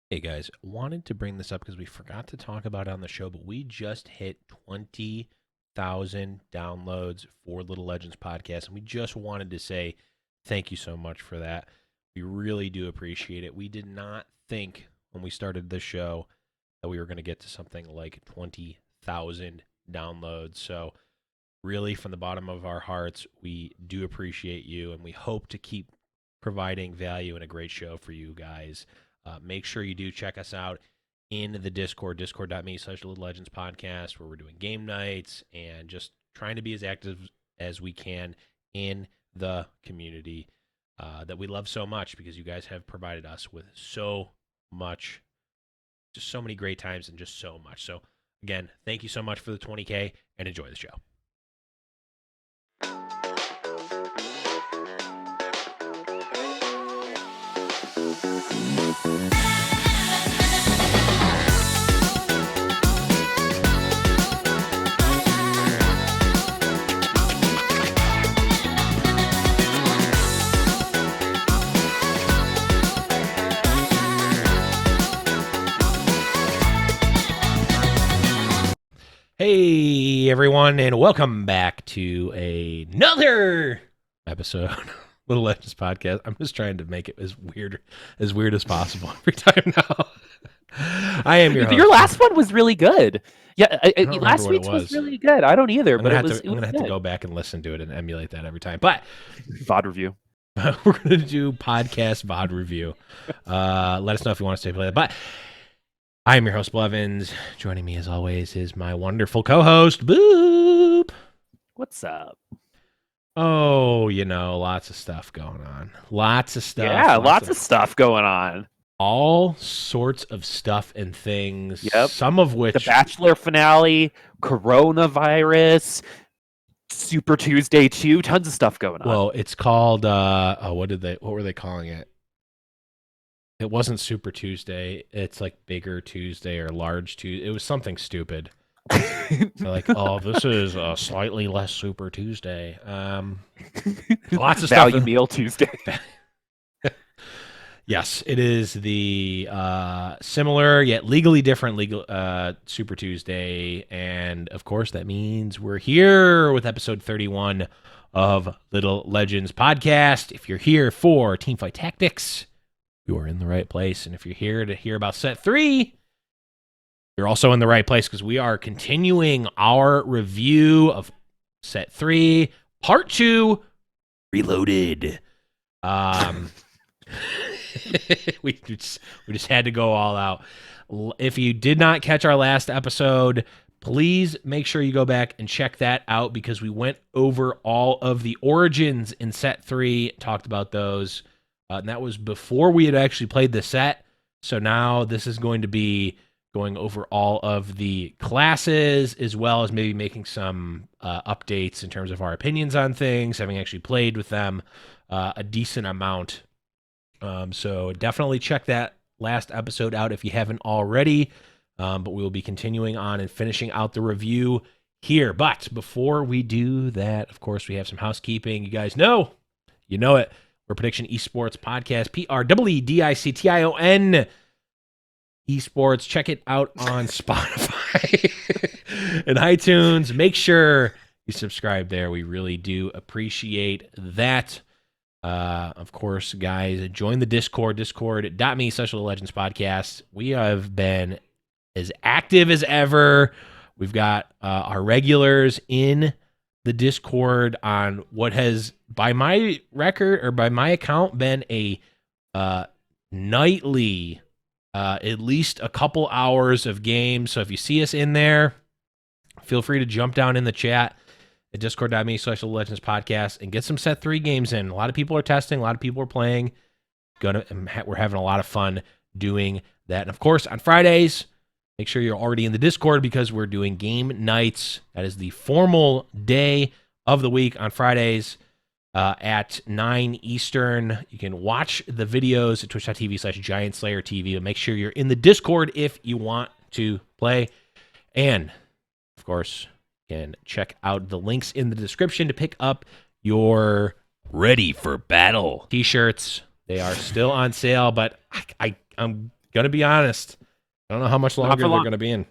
Hey guys, wanted to bring this up because we forgot to talk about it on the show, but we just hit 20,000 downloads for Little Legends podcast, and we just wanted to say thank you so much for that. We really do appreciate it. We did not think when we started this show that we were going to get to something like 20,000 downloads. So, really, from the bottom of our hearts, we do appreciate you, and we hope to keep providing value and a great show for you guys. Make sure you do check us out in the Discord, discord.me/Little Legends Podcast, where we're doing game nights and just trying to be as active as we can in the community that we love so much, because you guys have provided us with so much, just so many great times and just so much. So, again, thank you so much for the 20K and enjoy the show. Hey everyone, and welcome back to another episode of Little Legends Podcast. I'm just trying to make it as weird as possible every time now. I am your host. Your last one was really good. Yeah, don't last remember what it week's was was. really good. I don't either, I'm but gonna it was. I'm gonna have to go back and listen to it and emulate that every time. But VOD review. we're gonna do podcast VOD review. Let us know if you want us to play that. But I am your host, Blevins. Joining me, as always, is my wonderful co-host, Boop. What's up? Oh, lots of stuff going on. Lots of stuff. Yeah, lots of stuff going on. All sorts of stuff and things. Yep. Some of which... The Bachelor finale, coronavirus, Super Tuesday 2, tons of stuff going on. Well, it's called... what were they calling it? It wasn't Super Tuesday. It's like Bigger Tuesday or Large Tuesday. It was something stupid. They're like, oh, this is a slightly less Super Tuesday. Lots of Value stuff. Meal Tuesday. Yes, it is the similar yet legally different Super Tuesday. And, of course, that means we're here with episode 31 of Little Legends Podcast. If you're here for Teamfight Tactics, you are in the right place. And if you're here to hear about Set 3, you're also in the right place, because we are continuing our review of Set 3, Part 2, Reloaded. We just had to go all out. If you did not catch our last episode, please make sure you go back and check that out, because we went over all of the origins in Set 3, talked about those. And that was before we had actually played the set. So now this is going to be going over all of the classes, as well as maybe making some updates in terms of our opinions on things, having actually played with them a decent amount. So definitely check that last episode out if you haven't already. But we will be continuing on and finishing out the review here. But before we do that, of course, we have some housekeeping. You guys know, it. We're Prediction Esports Podcast, PREDICTION Esports. Check it out on Spotify and iTunes. Make sure you subscribe there. We really do appreciate that. Of course, guys, join the Discord, discord.me/Little Legends Podcast. We have been as active as ever. We've got our regulars in the Discord on what has, by my record or by my account, been a nightly, at least a couple hours of games. So if you see us in there, feel free to jump down in the chat at discord.me/Little Legends Podcast and get some Set 3 games in. A lot of people are testing. A lot of people are playing. We're having a lot of fun doing that. And, of course, on Fridays, make sure you're already in the Discord, because we're doing game nights. That is the formal day of the week on Fridays at 9 Eastern. You can watch the videos at twitch.tv/GiantSlayerTV. But make sure you're in the Discord if you want to play. And, of course, you can check out the links in the description to pick up your Ready for Battle t-shirts. They are still on sale, but I'm Gonna be honest. I don't know how much Not longer for they're long. gonna be in.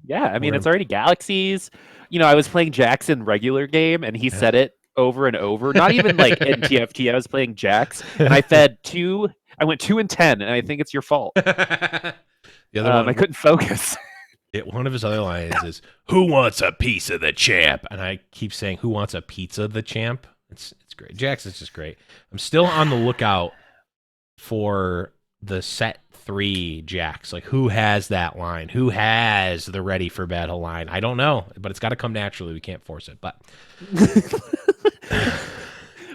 Yeah, I mean, We're it's already Galaxies. I was playing Jax in regular game, and he said it over and over. Not even like in TFT. I was playing Jax, and I fed 2. I went 2 and 10, and I think it's your fault. The other one, I couldn't focus. one of his other lines is, "Who wants a piece of the champ?" And I keep saying, "Who wants a pizza, the champ?" It's great. Jax is just great. I'm still on the lookout for the set 3 Jax. Like, who has that line? Who has the ready for battle line? I don't know, but it's got to come naturally. We can't force it. But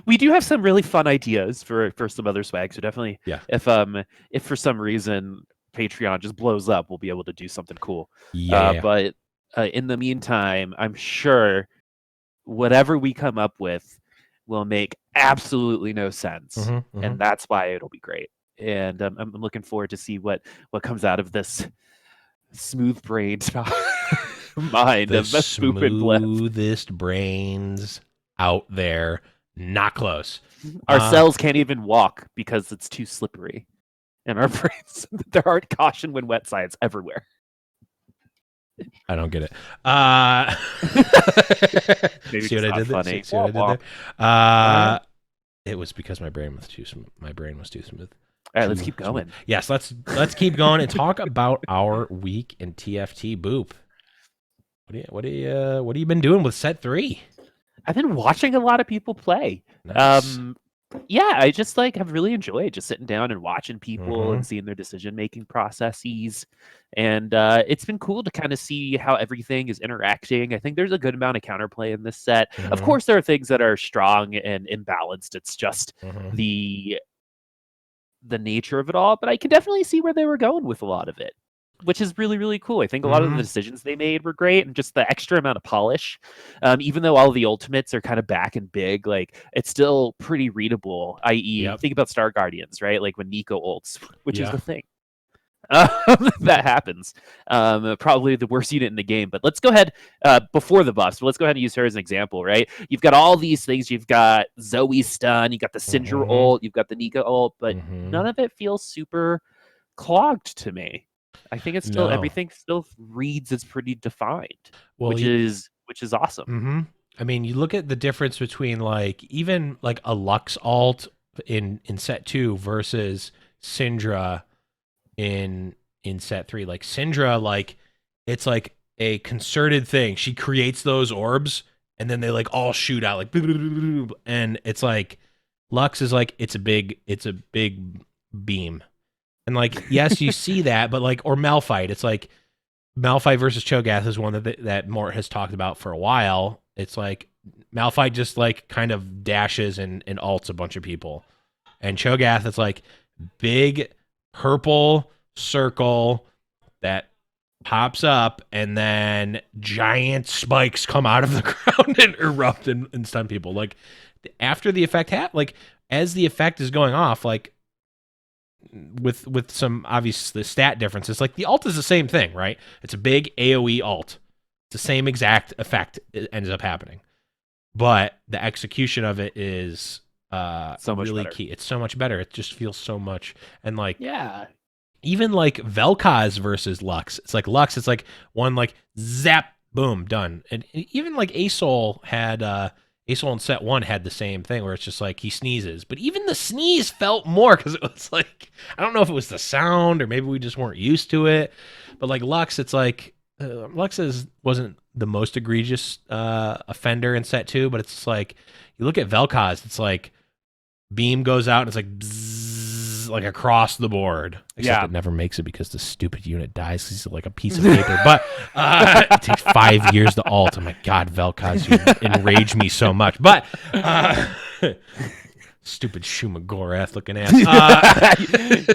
we do have some really fun ideas for some other swag. So definitely, yeah. If for some reason Patreon just blows up, we'll be able to do something cool. Yeah. But in the meantime, I'm sure whatever we come up with will make absolutely no sense, and that's why it'll be great. And I'm looking forward to see what comes out of this smooth-brained mind The of the Spoop and Blev. smoothest brains out there. Not close. Our cells can't even walk because it's too slippery. And our brains, there aren't caution when wet science everywhere. I don't get it. Maybe See what I did there? funny. See what I did there? It was because my brain was too smooth. All right, let's keep going. Yes, let's keep going and talk about our week in TFT. Boop. What have you been doing with set 3? I've been watching a lot of people play. Nice. Yeah, I just have really enjoyed just sitting down and watching people and seeing their decision-making processes. And it's been cool to kind of see how everything is interacting. I think there's a good amount of counterplay in this set. Of course, there are things that are strong and imbalanced. It's just the nature of it all. But I can definitely see where they were going with a lot of it, which is really, really cool. I think a lot of the decisions they made were great, and just the extra amount of polish. Even though all the ultimates are kind of back and big, it's still pretty readable. I.e., think about Star Guardians, right? Like when Nico ults, which is the thing. That happens. Probably the worst unit in the game. But let's go ahead before the buffs. Let's go ahead and use her as an example, right? You've got all these things. You've got Zoe's stun. You got the Syndra ult. You've got the Nico ult. But none of it feels super clogged to me. I think it's still everything still reads as pretty defined, which is awesome. I mean, you look at the difference between even a Lux alt in set 2 versus Syndra in set 3. Like Syndra, it's like a concerted thing. She creates those orbs and then they all shoot out and it's like Lux is it's a big beam. And yes, you see that, but or Malphite, it's Malphite versus Cho'Gath is one that Mort has talked about for a while. It's Malphite just kind of dashes and ults a bunch of people, and Cho'Gath it's big purple circle that pops up, and then giant spikes come out of the ground and erupt and stun people. After the effect as the effect is going off, with some obvious the stat differences, the ult is the same thing, right? It's a big AoE ult. It's the same exact effect it ends up happening, but the execution of it is so much really better. key. It's so much better. It just feels so much, and even Vel'Koz versus Lux. It's Lux. It's one zap, boom, done. And even Asol had Asol in set 1 had the same thing where it's just he sneezes, but even the sneeze felt more because it was I don't know if it was the sound or maybe we just weren't used to it, but Lux, it's Lux wasn't the most egregious offender in set 2, but it's you look at Vel'Koz, it's beam goes out and it's bzzz, across the board. Except it never makes it because the stupid unit dies. He's a piece of paper. But it takes 5 years to ult. Oh my god, Vel'Koz, you enrage me so much. But stupid Shumagorath looking ass.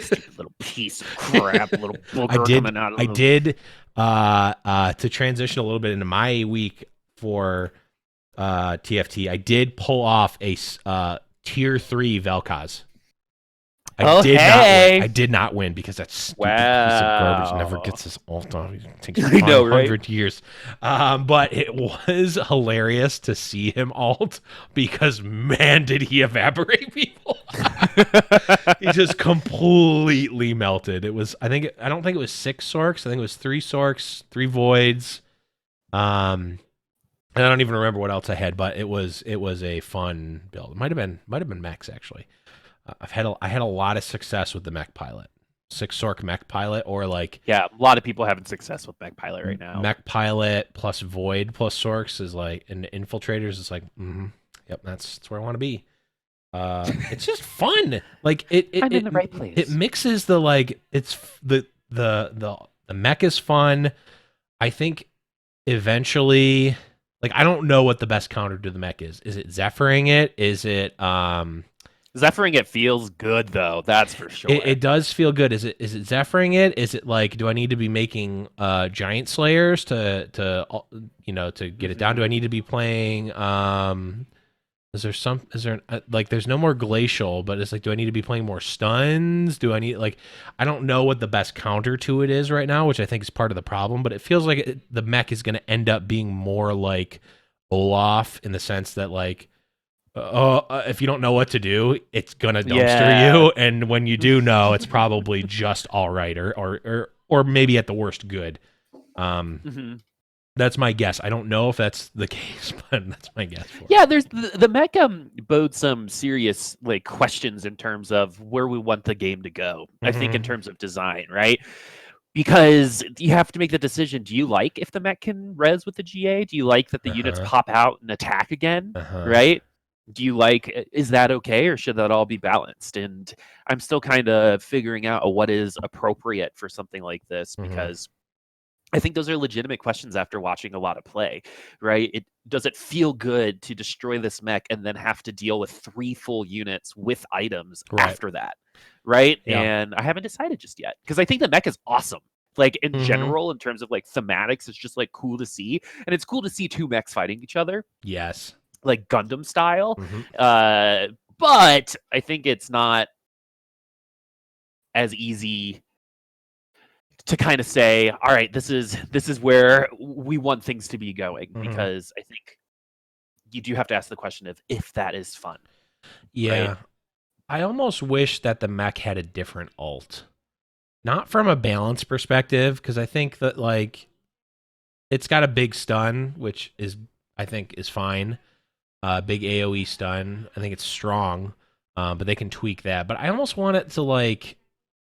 Stupid little piece of crap, little booger coming out of I did to transition a little bit into my week for TFT, I did pull off a tier 3 Vel'Koz. Oh, did not win. hey. I did not win because that stupid piece of garbage never Wow. gets his ult off. It takes I know, right? 500 years. But it was hilarious to see him ult because, man, did he evaporate people. He just completely melted. It was, I don't think it was 6 Sorks. I think it was 3 Sorks, 3 Voids. And I don't even remember what else I had, but it was a fun build. It might have been mechs actually. I had a lot of success with the mech pilot, 6 Sork mech pilot, or like Yeah, a lot of people having success with mech pilot right now. Mech pilot plus Void plus Sorks is like, and infiltrators is like, yep, that's where I want to be. It's just fun. Like I'm in the right place. It mixes the like, it's the mech is fun. I think eventually, like, I don't know what the best counter to the mech is. Is it Zephyring it? Is it Zephyring it feels good though, that's for sure. It does feel good. Is it Zephyring it? Is it like, do I need to be making giant slayers to get it down? Do I need to be playing like, there's no more glacial, but it's like, do I need to be playing more stuns? Do I need, like, I don't know what the best counter to it is right now, which I think is part of the problem, but it feels like the mech is going to end up being more like Olaf, in the sense that, like, if you don't know what to do, it's gonna dumpster you, and when you do know, it's probably just all right, or maybe at the worst good. That's my guess. I don't know if that's the case, but that's my guess for Yeah, there's the mech bodes some serious like questions in terms of where we want the game to go. I think in terms of design, right? Because you have to make the decision. Do you like if the mech can res with the GA? Do you like that the units pop out and attack again? Right? Do you like, is that okay, or should that all be balanced? And I'm still kind of figuring out what is appropriate for something like this, because I think those are legitimate questions after watching a lot of play, right? Does it feel good to destroy this mech and then have to deal with 3 full units with items after that, right? Yeah. And I haven't decided just yet, because I think the mech is awesome. Like, in general, in terms of like thematics, it's just like cool to see, and it's cool to see 2 mechs fighting each other. Yes. Like Gundam style. But I think it's not as easy to kind of say, all right, this is where we want things to be going, because I think you do have to ask the question of if that is fun. Yeah. Right? I almost wish that the mech had a different ult. Not from a balance perspective, because I think that, like, it's got a big stun, which is, I think, is fine. Big AoE stun. I think it's strong, but they can tweak that. But I almost want it to, like,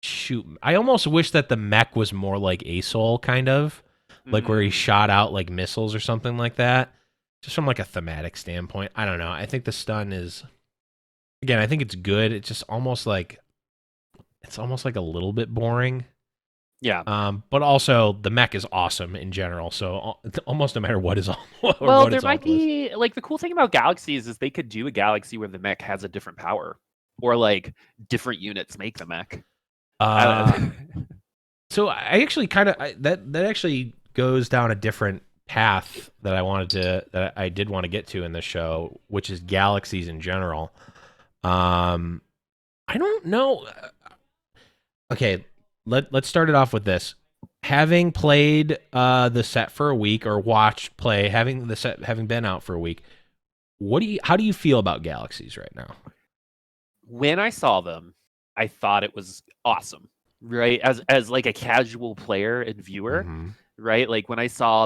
shoot. I almost wish that the mech was more like Asol, kind of, like where he shot out like missiles or something like that. Just from like a thematic standpoint, I don't know. I think the stun is, again, I think it's good. It's just almost like, it's almost like a little bit boring. Yeah. But also the mech is awesome in general, so almost no matter what is on. Well, there might be, like, the cool thing about Galaxies is they could do a Galaxy where the mech has a different power, or like different units make the mech. So I actually kind of, that actually goes down a different path that I did want to get to in this show, which is Galaxies in general. I don't know. Okay, let's start it off with this. Having played the set for a week, or watched play, having been out for a week, how do you feel about Galaxies right now? When I saw them, I thought it was awesome, right? As like a casual player and viewer, right? Like when I saw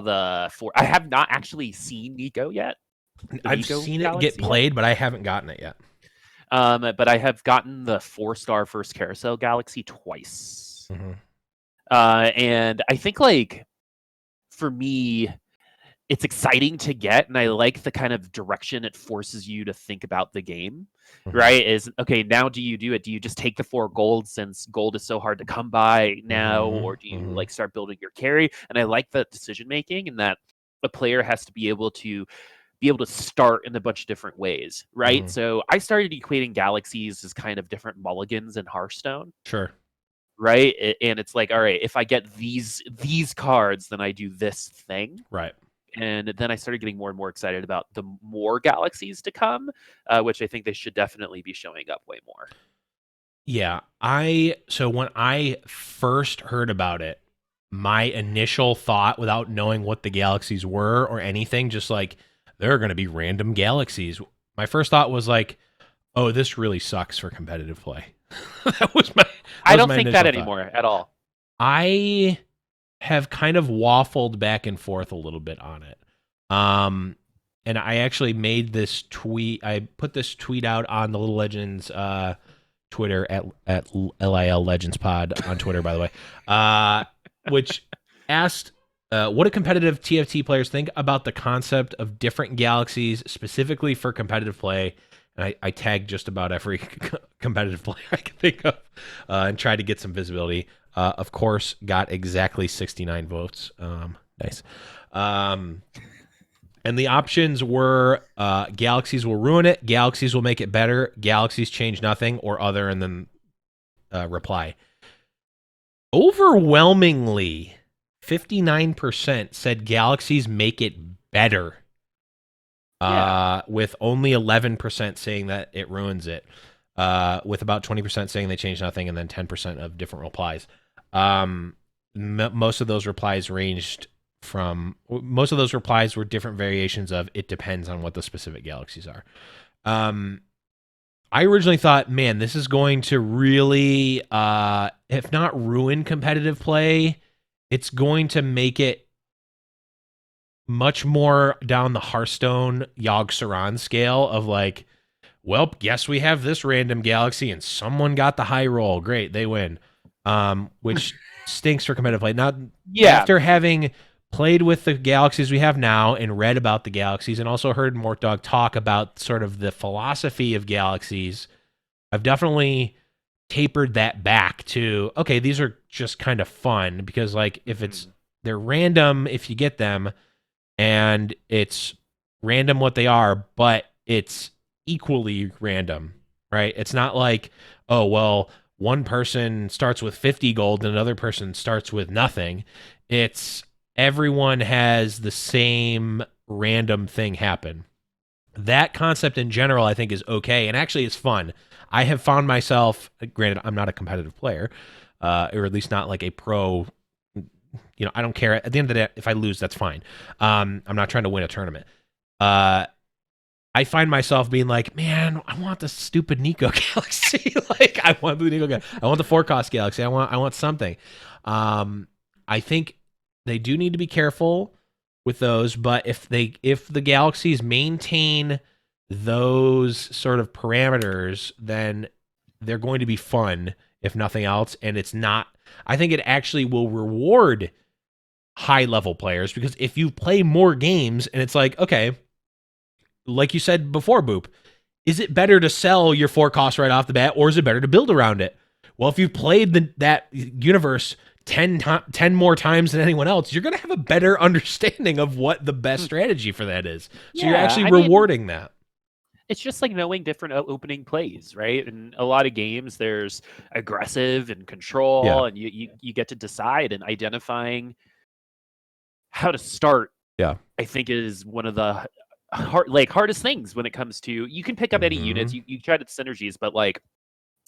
I have not actually seen Nico yet. I've seen it get played, but I haven't gotten it yet. But I have gotten the 4-star first carousel Galaxy twice. And I think, like, for me, it's exciting to get, and I like the kind of direction it forces you to think about the game, right? Is, okay, now do you do it? Do you just take the 4 gold, since gold is so hard to come by now, or do you like start building your carry? And I like the decision making, and that a player has to be able to start in a bunch of different ways, right? So I started equating Galaxies as kind of different mulligans in Hearthstone. Sure. Right? And it's like, all right, if I get these cards, then I do this thing. Right. And then I started getting more and more excited about the more Galaxies to come, which I think they should definitely be showing up way more. Yeah, so when I first heard about it, my initial thought, without knowing what the galaxies were or anything, just like there are going to be random galaxies. My first thought was like, "Oh, this really sucks for competitive play." that was my that I was don't my think that initial thought. anymore at all. I have kind of waffled back and forth a little bit on it. And I actually made this tweet. I put this tweet out on the Little Legends Twitter at LIL Legends Pod on Twitter, by the way, which asked, what do competitive TFT players think about the concept of different galaxies specifically for competitive play? And I tagged just about every competitive player I could think of and tried to get some visibility. Of course, got exactly 69 votes. Nice. And the options were Galaxies will ruin it, Galaxies will make it better, Galaxies change nothing, or other, and then reply. Overwhelmingly, 59% said Galaxies make it better, with only 11% saying that it ruins it, with about 20% saying they change nothing, and then 10% of different replies. Most of those replies were different variations of it depends on what the specific galaxies are. I originally thought, man, this is going to really, if not ruin competitive play, it's going to make it much more down the Hearthstone Yogg-Saron scale of like, well, guess we have this random galaxy and someone got the high roll. Great, they win. Which stinks for competitive play. Now, after having played with the galaxies we have now and read about the galaxies and also heard Mortdog talk about sort of the philosophy of galaxies, I've definitely tapered that back to, okay, these are just kind of fun because like if they're random if you get them and it's random what they are, but it's equally random, right? It's not like, oh, well, one person starts with 50 gold and another person starts with nothing. It's everyone has the same random thing happen. That concept in general, I think, is okay. And actually, it's fun. I have found myself, granted, I'm not a competitive player, or at least not like a pro. I don't care. At the end of the day, if I lose, that's fine. I'm not trying to win a tournament. I find myself being like, man, I want the stupid Nico Galaxy. Like, I want the Nico Galaxy. I want the 4-cost Galaxy. I want something. I think they do need to be careful with those, but if the Galaxies maintain those sort of parameters, then they're going to be fun, if nothing else. And it's not. I think it actually will reward high-level players because if you play more games and it's like, okay, like you said before, Boop, is it better to sell your 4-cost right off the bat, or is it better to build around it? Well, if you've played that universe 10 more times than anyone else, you're going to have a better understanding of what the best strategy for that is. So you're actually rewarding that. It's just like knowing different opening plays, right? In a lot of games, there's aggressive and control, and you get to decide, and identifying how to start, I think, is one of the hardest things when it comes to, you can pick up any units, you try to synergies, but like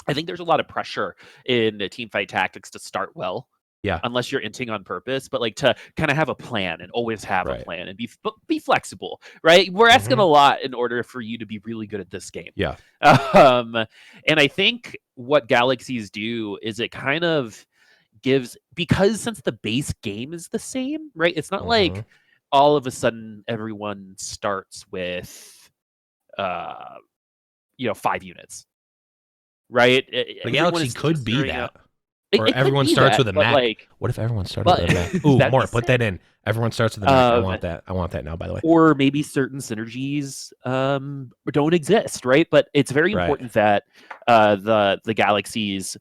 I think there's a lot of pressure in the Teamfight Tactics to start well. Yeah. Unless you're inting on purpose, but like to kind of have a plan and always have a plan and be flexible, right? We're asking a lot in order for you to be really good at this game. Yeah. And I think what Galaxies do is it kind of gives, because since the base game is the same, right? It's not like all of a sudden everyone starts with 5 units, right? The Galaxy could be that. Or it everyone starts with a mech. Like, what if everyone started with a mech? Ooh, more. Put that in. Everyone starts with a mech. I want that. I want that now, by the way. Or maybe certain synergies don't exist, right? But it's very important that the Galaxies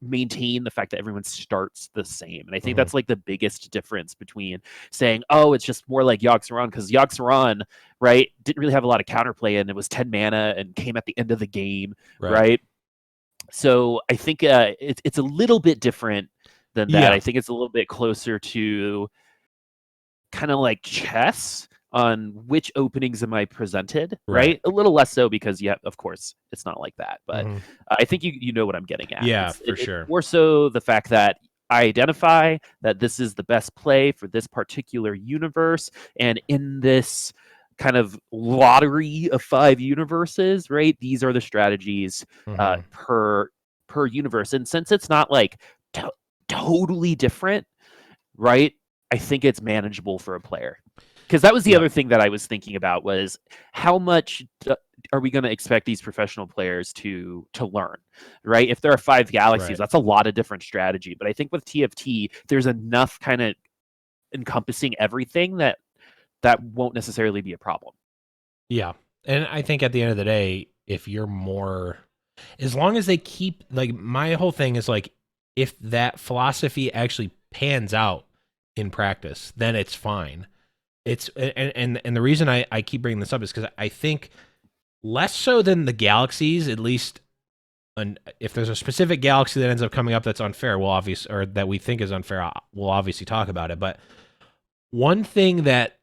maintain the fact that everyone starts the same. And I think that's like the biggest difference between saying, oh, it's just more like Yogg-Saron, because Yogg-Saron, right, didn't really have a lot of counterplay, and it was 10 mana and came at the end of the game, right? So I think it's a little bit different than that. I think it's a little bit closer to kind of like chess, on which openings am I presented, Right. right? A little less so because, yeah, of course, it's not like that. But Mm-hmm. I think you know what I'm getting at. Yeah, It's for sure. more so the fact that I identify that this is the best play for this particular universe, and in this kind of lottery of 5 universes, right? These are the strategies Mm-hmm. per universe, and since it's not like totally different, right? I think it's manageable for a player. Because that was the Yep. other thing that I was thinking about was how much are we going to expect these professional players to learn, right? If there are 5 Galaxies, Right. that's a lot of different strategy. But I think with TFT, there's enough kind of encompassing everything that won't necessarily be a problem. Yeah. And I think at the end of the day, if you're more, as long as they keep, like, my whole thing is like, if that philosophy actually pans out in practice, then it's fine. It's, and the reason I keep bringing this up is because I think less so than the Galaxies, at least, if there's a specific Galaxy that ends up coming up that's unfair, we'll obviously, or that we think is unfair, we'll obviously talk about it. But one thing that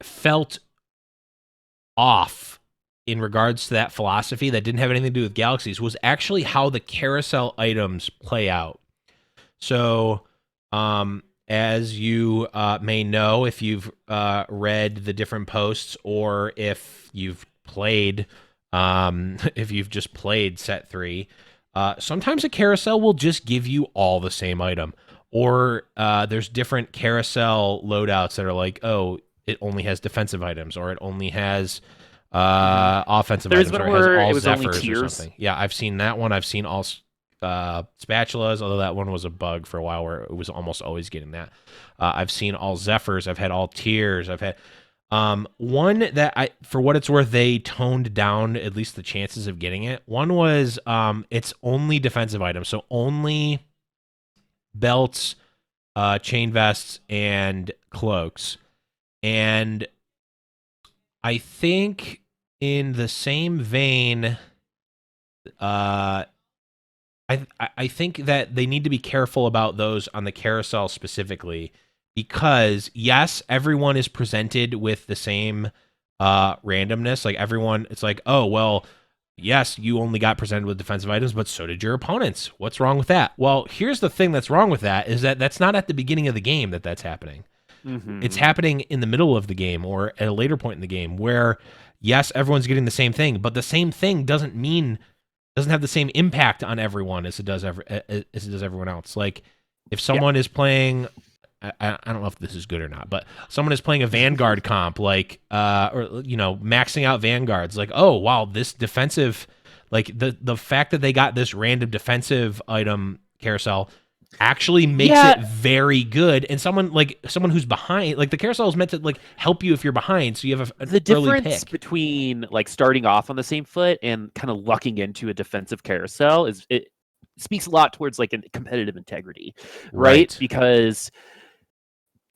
felt off in regards to that philosophy that didn't have anything to do with Galaxies was actually how the carousel items play out. So, as you may know, if you've read the different posts or if you've played, if you've just played set 3, sometimes a carousel will just give you all the same item. Or there's different carousel loadouts that are like, oh, it only has defensive items, or it only has offensive There's items, one or it has where all it was only Zephyrs or tiers. something. Yeah, I've seen that one. I've seen all spatulas, although that one was a bug for a while where it was almost always getting that. I've seen all Zephyrs. I've had all tiers. I've had one that for what it's worth, they toned down at least the chances of getting it. One was it's only defensive items, so only belts, chain vests, and cloaks. And I think in the same vein, I think that they need to be careful about those on the carousel specifically, because yes, everyone is presented with the same randomness. Like everyone, it's like, oh well, yes, you only got presented with defensive items, but so did your opponents. What's wrong with that? Well, here's the thing that's wrong with that is that that's not at the beginning of the game that's happening. It's happening in the middle of the game or at a later point in the game where, yes, everyone's getting the same thing, but the same thing doesn't have the same impact on everyone as it does everyone else. Like if someone is playing, I don't know if this is good or not, but someone is playing a Vanguard comp, like or maxing out Vanguards, like, oh wow, this defensive, like the fact that they got this random defensive item carousel actually makes it very good. And someone who's behind, like the carousel is meant to like help you if you're behind, so you have an the early difference pick. between like starting off on the same foot and kind of lucking into a defensive carousel is it speaks a lot towards like a competitive integrity, right? Because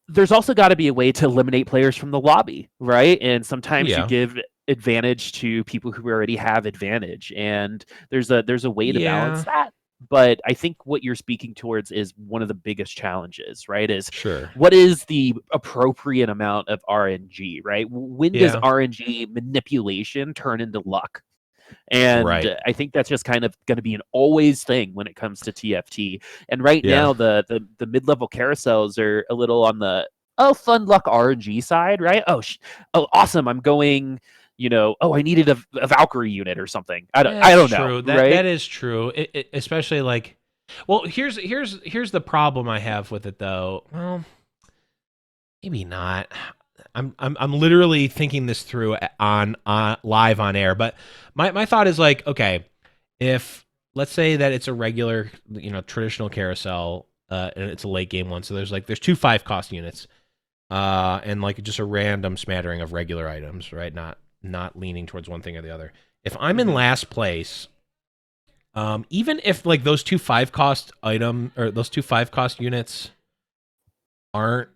there's also got to be a way to eliminate players from the lobby, right? And sometimes you give advantage to people who already have advantage, and there's a way to balance that. But I think what you're speaking towards is one of the biggest challenges, right? Is what is the appropriate amount of RNG, right? When does RNG manipulation turn into luck? And I think that's just kind of going to be an always thing when it comes to TFT. And right now, the mid-level carousels are a little on the fun luck RNG side, right? Oh, awesome! I'm going. I needed a Valkyrie unit or something. I don't know. Right? That is true. Especially like, well, here's the problem I have with it though. Well, maybe not. I'm literally thinking this through on live on air, but my thought is like, okay, if let's say that it's a regular, traditional carousel, and it's a late game one, so there's 2 5-cost units, and like just a random smattering of regular items, right? Not leaning towards one thing or the other. If I'm in last place, even if like those 2 5-cost item or those 2 5-cost units aren't,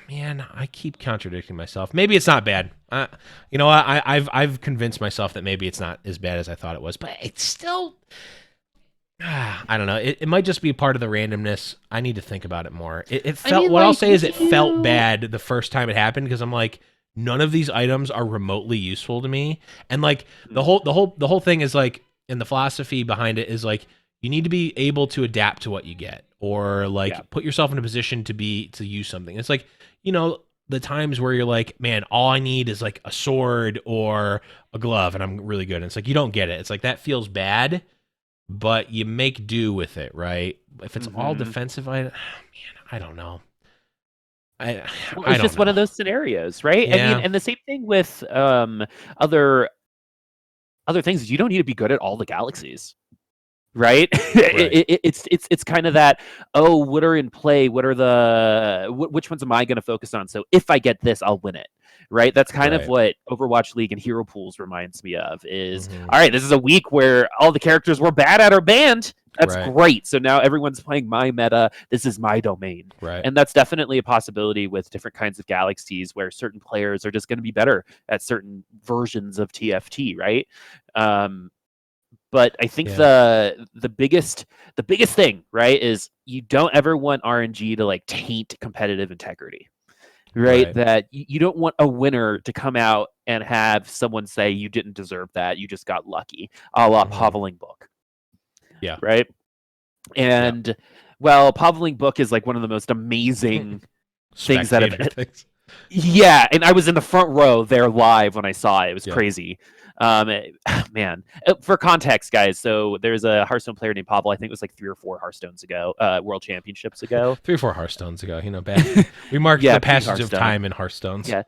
man, I keep contradicting myself. Maybe it's not bad. I've convinced myself that maybe it's not as bad as I thought it was, but it's still, I don't know. It might just be part of the randomness. I need to think about it more. It I felt. mean, What I'll like, say is, would it felt you? bad the first time it happened because I'm like, none of these items are remotely useful to me, and like the whole thing is like, and the philosophy behind it is like, you need to be able to adapt to what you get, or Yeah. like put yourself in a position to use something. It's like, the times where you're like, man, all I need is like a sword or a glove, and I'm really good. And it's like, you don't get it. It's like, that feels bad, but you make do with it, right? If it's all Hmm. defensive, man, I don't know. I Well, I it's don't just one know. of those scenarios, right? I mean, Yeah, and the same thing with other things. You don't need to be good at all the galaxies, right? right. It's kind of that. Oh, what are in play? What are which ones am I going to focus on? So if I get this, I'll win it, right? That's kind of Right. what Overwatch League and Hero Pools reminds me of. Is Hmm. all right. This is a week where all the characters we're bad at are banned. That's Right. great. So now everyone's playing my meta. This is my domain. Right. And that's definitely a possibility with different kinds of galaxies where certain players are just going to be better at certain versions of TFT, right? Um, but I think Yeah. the biggest thing, right, is you don't ever want RNG to like taint competitive integrity, right? Right. That you don't want a winner to come out and have someone say you didn't deserve that, you just got lucky, a la Hmm. Paveling Book, Yeah. right? Yeah. And well, Paveling Book is like one of the most amazing things that Spectator have. things. Yeah, and I was in the front row there live when I saw it. It was Yeah. crazy. Man, for context, guys. So there's a Hearthstone player named Pavel. I think it was like 3 or 4 Hearthstones ago, World Championships ago. 3 or 4 Hearthstones ago. Back. We marked Yeah, the passage of pre-Hearthstone. time in Hearthstones. Yeah,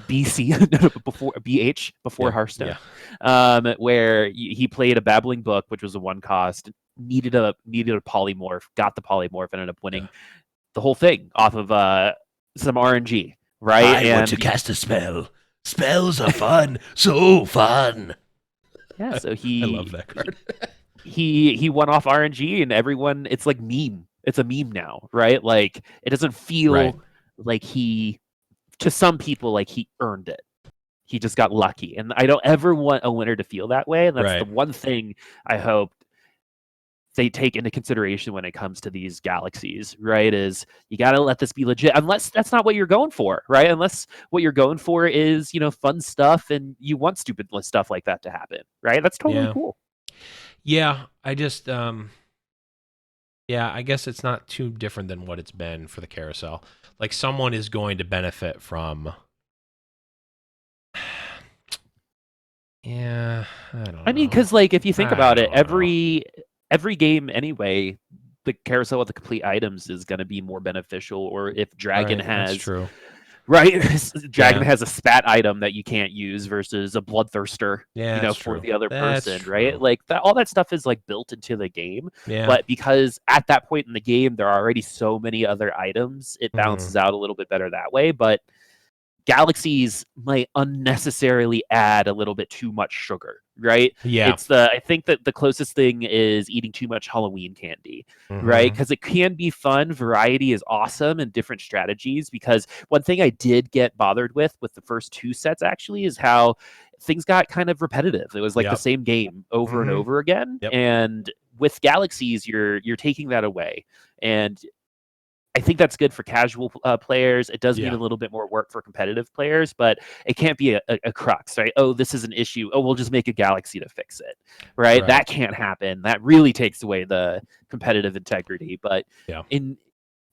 BC, before BH, before Yeah. Hearthstone, Yeah. where he played a Babbling Book, which was a 1 cost. Needed a polymorph. Got the polymorph. Ended up Yeah. winning the whole thing off of some RNG, right? I want to And cast a spell. Spells are fun. So fun. yeah, so I love that he card. he won off RNG, and everyone, it's like meme. It's a meme now, right? Like it doesn't Right. feel like to some people, like he earned it. He just got lucky, and I don't ever want a winner to feel that way. And that's the Right. one thing I hope they take into consideration when it comes to these galaxies, right? Is you got to let this be legit, unless that's not what you're going for, right? Unless what you're going for is, fun stuff and you want stupid stuff like that to happen, right? That's totally Yeah. cool. Yeah. I just yeah, I guess it's not too different than what it's been for the carousel. Like, someone is going to benefit from. Yeah, I don't I mean, know. because like if you think I about it, don't know. every game anyway, the carousel with the complete items is going to be more beneficial. Or if Dragon Right, that's has true. right, Dragon Yeah, has a spat item that you can't use versus a Bloodthirster, yeah, that's for true. the other That's person, right? true. Like that, all that stuff is like built into the game. Yeah. But because at that point in the game there are already so many other items, it Hmm. balances out a little bit better that way. But Galaxies might unnecessarily add a little bit too much sugar, right? Yeah. I think that the closest thing is eating too much Halloween candy, right? Hmm. Because it can be fun. Variety is awesome and different strategies. Because one thing I did get bothered with the first 2 sets actually is how things got kind of repetitive. It was like the Yep. same game over and Hmm. over again. Yep. And with Galaxies, you're taking that away. And I think that's good for casual players. It does mean Yeah. a little bit more work for competitive players, but it can't be a crux, right? Oh, this is an issue. Oh, we'll just make a galaxy to fix it, right? Right. That can't happen. That really takes away the competitive integrity. But Yeah. in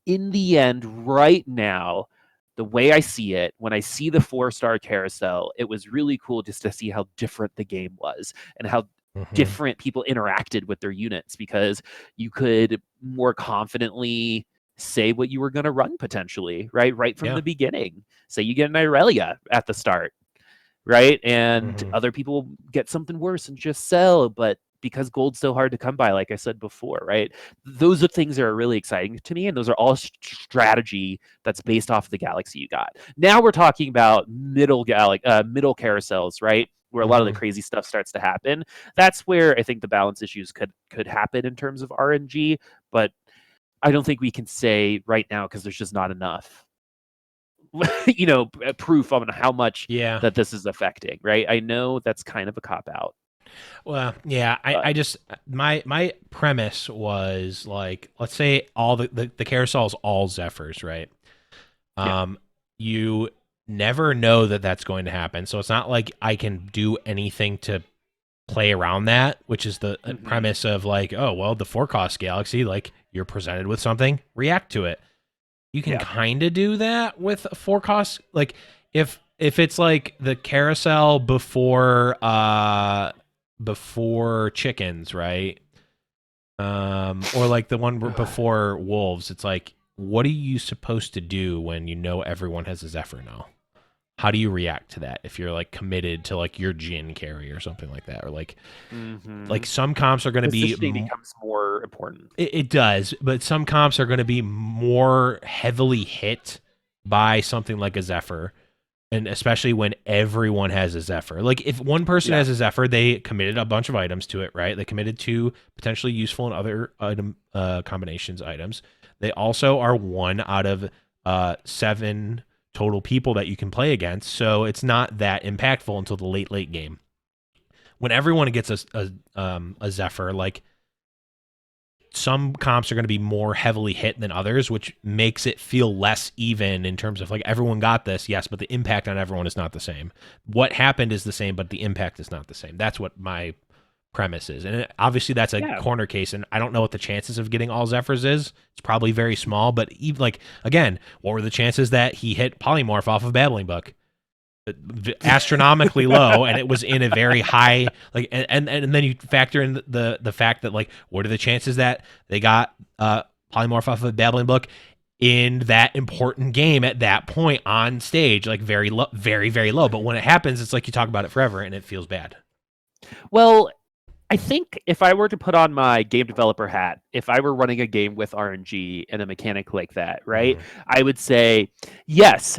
the end, right now, the way I see it, when I see the 4-star carousel, it was really cool just to see how different the game was and how Hmm. different people interacted with their units, because you could more confidently say what you were going to run potentially, right from Yeah. the beginning. Say you get an Irelia at the start, right? And Hmm. other people get something worse and just sell, but because gold's so hard to come by, like I said before, right? Those are things that are really exciting to me, and those are all strategy that's based off of the galaxy you got. Now we're talking about middle carousels, right? Where a lot of the Hmm. crazy stuff starts to happen. That's where I think the balance issues could happen in terms of RNG, but I don't think we can say right now because there's just not enough, proof on how much Yeah. that this is affecting. Right? I know that's kind of a cop out. Well, yeah, I just my premise was like, let's say all the carousel is all Zephyrs, right? Yeah. You never know that that's going to happen, so it's not like I can do anything to play around that, which is the premise of like, oh well, the forecast galaxy, like you're presented with something, react to it. You can kind of do that with a forecast, like if it's like the carousel before chickens, right? Or like the one before wolves. It's like, what are you supposed to do when you know everyone has a Zephyr now? How do you react to that if you're like committed to like your Jin carry or something like that, or like some comps are going to be becomes more important. It does, but some comps are going to be more heavily hit by something like a Zephyr, and especially when everyone has a Zephyr. Like if one person has a Zephyr, they committed a bunch of items to it, right? They committed to potentially useful and other item combinations items. They also are one out of 7 total people that you can play against, so it's not that impactful until the late game. When everyone gets a Zephyr, like some comps are going to be more heavily hit than others, which makes it feel less even in terms of like everyone got this, yes, but the impact on everyone is not the same. What happened is the same, but the impact is not the same. That's what my premise is. And obviously that's a corner case, and I don't know what the chances of getting all Zephyrs is. It's probably very small, but even like, again, what were the chances that he hit Polymorph off of Babbling Book? Astronomically low, and it was in a very high like, and then you factor in the fact that like, what are the chances that they got Polymorph off of a Babbling Book in that important game at that point on stage? Like very low, very very low. But when it happens, it's like you talk about it forever, and it feels bad. Well, I think if I were to put on my game developer hat, if I were running a game with RNG and a mechanic like that, right, I would say, yes,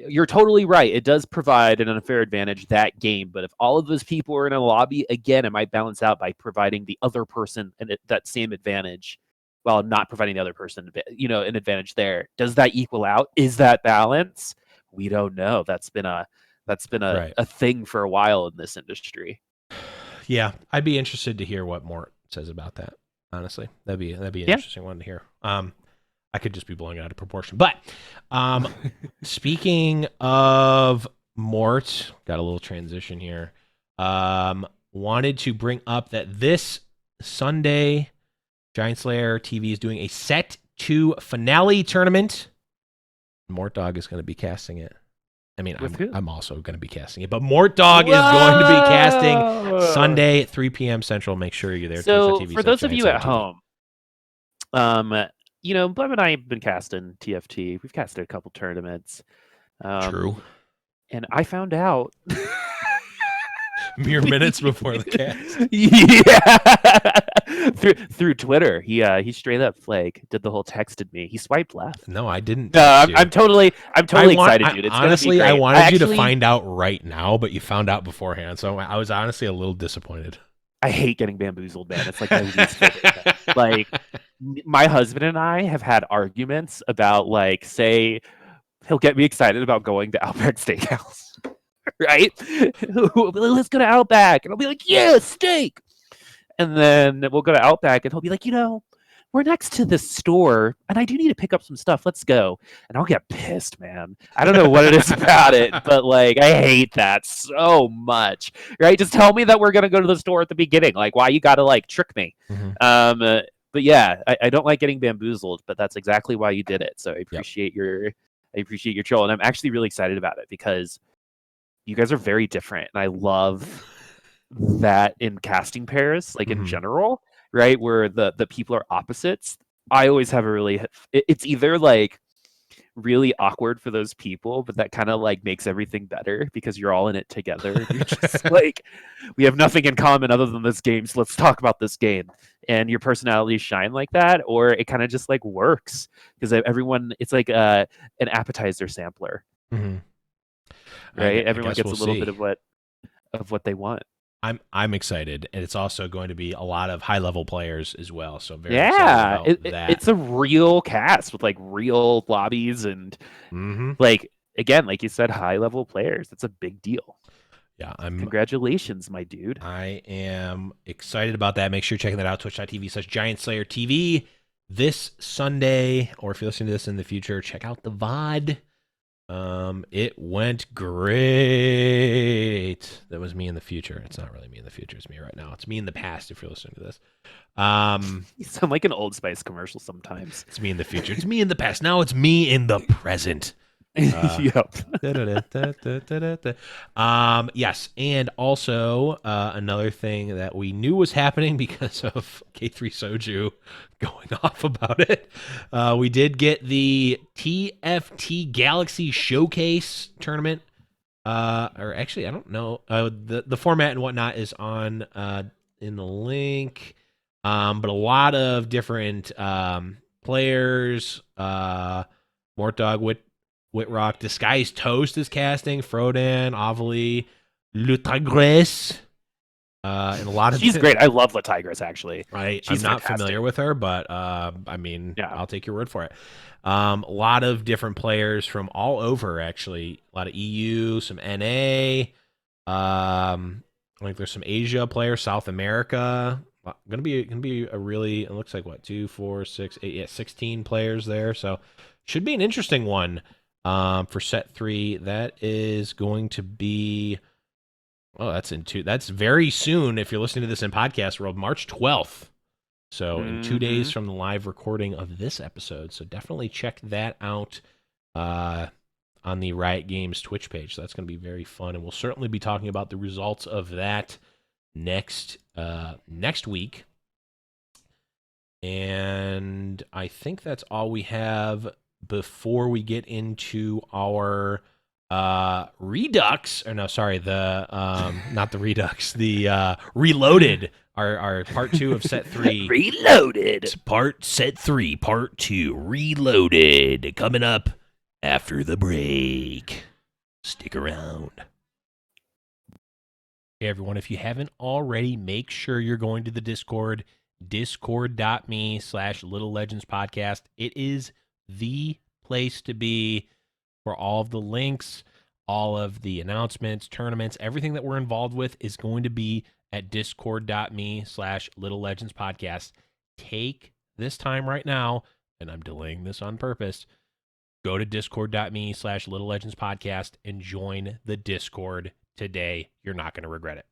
you're totally right. It does provide an unfair advantage that game. But if all of those people are in a lobby, again, it might balance out by providing the other person that same advantage while not providing the other person, an advantage there. Does that equal out? Is that balance? We don't know. That's been a thing for a while in this industry. Yeah, I'd be interested to hear what Mort says about that. Honestly, that'd be an interesting one to hear. I could just be blowing it out of proportion. But speaking of Mort, got a little transition here. Wanted to bring up that this Sunday, Giant Slayer TV is doing a Set 2 finale tournament. Mort Dog is going to be casting it. I mean, I'm also going to be casting it, but Mort Dog is going to be casting Sunday at 3 p.m. Central. Make sure you're there. So for those of you at home, Blev and I have been casting TFT. We've casted a couple tournaments. True. And I found out mere minutes before the cast. through Twitter, he straight up did the whole texted me. He swiped left. No, I didn't. I'm totally excited, dude. It's honestly, gonna be great. I wanted you to find out right now, but you found out beforehand. So I was honestly a little disappointed. I hate getting bamboozled, man. It's like my least favorite. Like my husband and I have had arguments about like, say, he'll get me excited about going to Outback Steakhouse. Right? Let's go to Outback. And I'll be like, yeah, steak. And then we'll go to Outback and he'll be like, we're next to this store and I do need to pick up some stuff. Let's go. And I'll get pissed, man. I don't know what it is about it, but like, I hate that so much. Right? Just tell me that we're going to go to the store at the beginning. Like, why you got to like trick me? But yeah, I don't like getting bamboozled, but that's exactly why you did it. So I appreciate your troll. And I'm actually really excited about it because you guys are very different. And I love that in casting pairs, like in general, right? Where the people are opposites. I always have it's either like really awkward for those people, but that kind of like makes everything better because you're all in it together. You're just like, we have nothing in common other than this game, so let's talk about this game. And your personalities shine like that, or it kind of just like works because everyone, it's like an appetizer sampler. Right? Everyone gets a little bit of what they want. I'm excited, and it's also going to be a lot of high level players as well. So very excited about that. It's a real cast with like real lobbies and like again, like you said, high level players. It's a big deal. Yeah, Congratulations, my dude. I am excited about that. Make sure you're checking that out, twitch.tv/GiantSlayerTV this Sunday, or if you're listening to this in the future, check out the VOD. It went great. That was me in the future. It's not really me in the future. It's me right now. It's me in the past if you're listening to this. You sound like an Old Spice commercial sometimes. It's me in the future. It's me in the past. Now it's me in the present. Yep. Yes, and also another thing that we knew was happening because of K3 Soju going off about it. We did get the TFT Galaxy Showcase tournament. Or actually, I don't know. The format and whatnot is on in the link. But a lot of different players. Mortdog, Whitrock, Disguised Toast is casting, Frodan, Avali, Le Tigresse, and a lot of. She's great. I love La Tigress, actually. I'm not fantastic. familiar with her, but I mean, Yeah. I'll take your word for it. A lot of different players from all over, actually. A lot of EU, some NA. I think there's some Asia players, South America. Gonna be a really. It looks like what 2, 4, 6, 8, 16 players there. So should be an interesting one. For set 3, that is going to be. Oh, that's very soon. If you're listening to this in podcast world, March 12th. So in 2 days from the live recording of this episode. So definitely check that out on the Riot Games Twitch page. So that's going to be very fun, and we'll certainly be talking about the results of that next week. And I think that's all we have before we get into our Redux, or no, sorry, the not the Redux, the Reloaded, our part 2 of set 3. Reloaded. It's set 3, part 2, Reloaded, coming up after the break. Stick around. Hey everyone, if you haven't already, make sure you're going to the Discord, discord.me/Little Legends Podcast. It is the place to be for all of the links, all of the announcements, tournaments, everything that we're involved with is going to be at discord.me/Little Legends Podcast. Take this time right now, and I'm delaying this on purpose. Go to discord.me/Little Legends Podcast and join the Discord today. You're not going to regret it.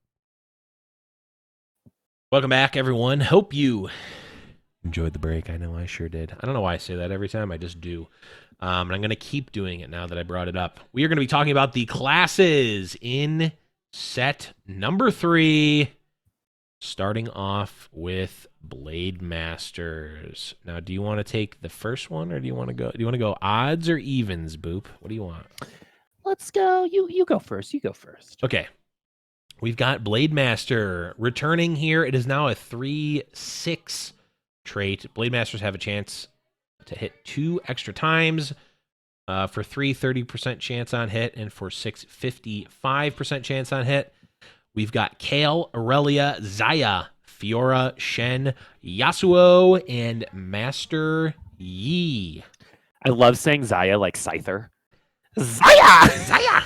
Welcome back, everyone. Hope you enjoyed the break. I know I sure did. I don't know why I say that every time. I just do. And I'm going to keep doing it now that I brought it up. We are going to be talking about the classes in set number 3, starting off with Blade Masters. Now, do you want to take the first one, or do you want to go odds or evens, Boop? What do you want? Let's go. You go first. You go first. Okay. We've got Blade Master returning here. It is now a 3/6 trait. Blade Masters have a chance to hit 2 extra times. For 3, 30% chance on hit, and for 6, 55% chance on hit. We've got Kale, Aurelia, Zaya, Fiora, Shen, Yasuo, and Master Yi. I love saying Zaya like Scyther. Zaya! Zaya!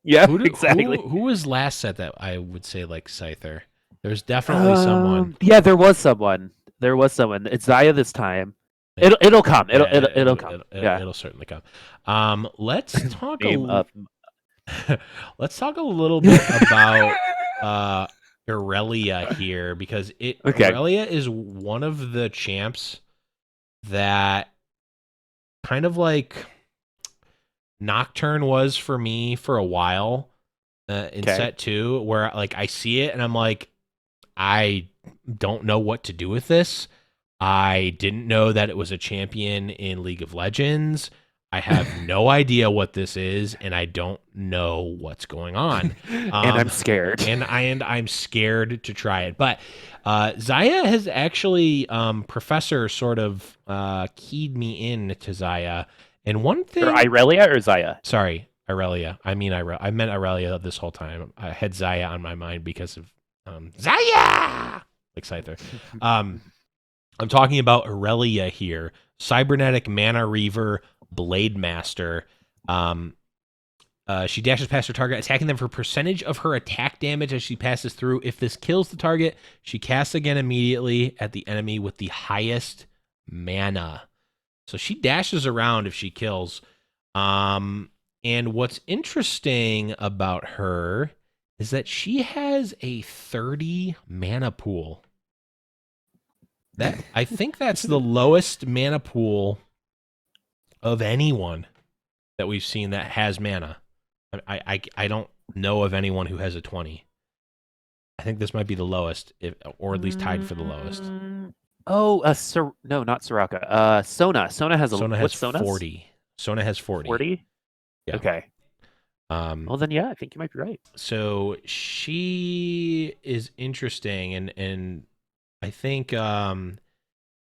Yeah, exactly. Who was last set that I would say like Scyther? There's definitely someone. Yeah, there was someone. It's Zaya this time. It'll come. It'll come. Yeah, It'll certainly come. Let's talk let's talk a little bit about Aurelia here, because Aurelia is one of the champs that kind of like Nocturne was for me for a while in set 2, where like I see it and I'm like, I don't know what to do with this. I didn't know that it was a champion in League of Legends. I have no idea what this is, and I don't know what's going on. And I'm scared. And I'm scared to try it. But Zaya has actually, Professor sort of keyed me in to Zaya. And one thing... Or Irelia or Zaya? Sorry, Aurelia. I meant Aurelia this whole time. I had Zaya on my mind because of Zaya! Like Scyther. I'm talking about Aurelia here. Cybernetic Mana Reaver, Blade Master. She dashes past her target, attacking them for percentage of her attack damage as she passes through. If this kills the target, she casts again immediately at the enemy with the highest mana. So she dashes around if she kills. And what's interesting about her is that she has a 30 mana pool. I think that's the lowest mana pool of anyone that we've seen that has mana. I don't know of anyone who has a 20. I think this might be the lowest, or at least tied for the lowest. Oh, no, not Soraka. Sona. Sona has what's 40. Sona has 40. 40? Yeah. Okay. Well, then, yeah, I think you might be right. So she is interesting, and I think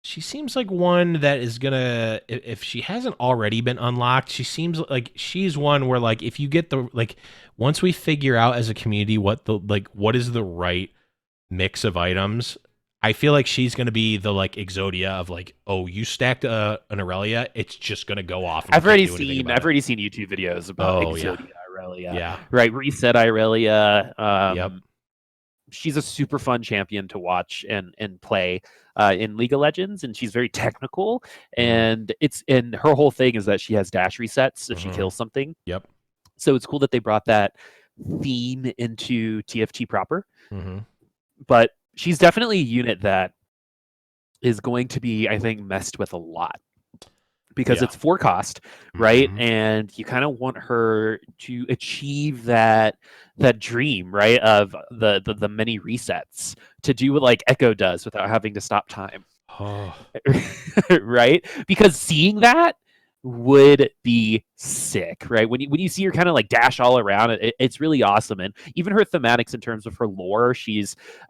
she seems like one that is gonna, if she hasn't already been unlocked, she seems like she's one where, like, if you get the, like, once we figure out as a community what is the right mix of items, I feel like she's gonna be the, like, Exodia of, like, oh, you stacked an Aurelia, it's just gonna go off. I've already seen YouTube videos about Exodia Aurelia. Yeah. Right, Reset Aurelia. Yep. She's a super fun champion to watch and play in League of Legends, and she's very technical. And her whole thing is that she has dash resets if she kills something. Yep. So it's cool that they brought that theme into TFT proper. But she's definitely a unit that is going to be, I think, messed with a lot. Because it's 4 cost, right? And you kind of want her to achieve that dream, right, of the many resets, to do what, like, Echo does without having to stop time. Right? Because seeing that would be sick, right? When you see her kind of, like, dash all around, it's really awesome. And even her thematics in terms of her lore,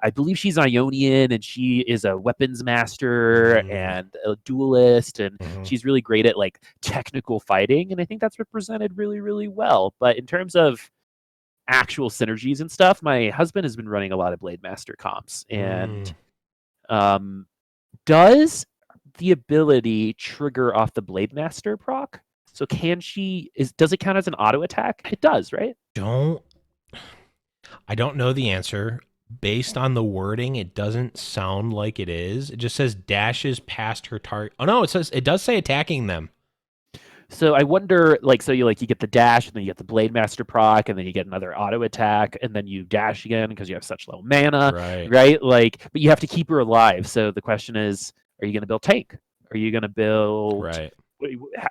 I believe she's Ionian, and she is a weapons master and a duelist, and she's really great at, like, technical fighting, and I think that's represented really, really well. But in terms of actual synergies and stuff, my husband has been running a lot of Blade Master comps, and does the ability trigger off the Blade Master proc? So does it count as an auto attack? It does, right? I don't know the answer. Based on the wording, it doesn't sound like it is. It just says dashes past her target. Oh no, it does say attacking them. So I wonder, like, so you get the dash, and then you get the Blade Master proc, and then you get another auto attack, and then you dash again because you have such low mana, right? Like, but you have to keep her alive. So the question is, are you going to build tank? Are you going to build?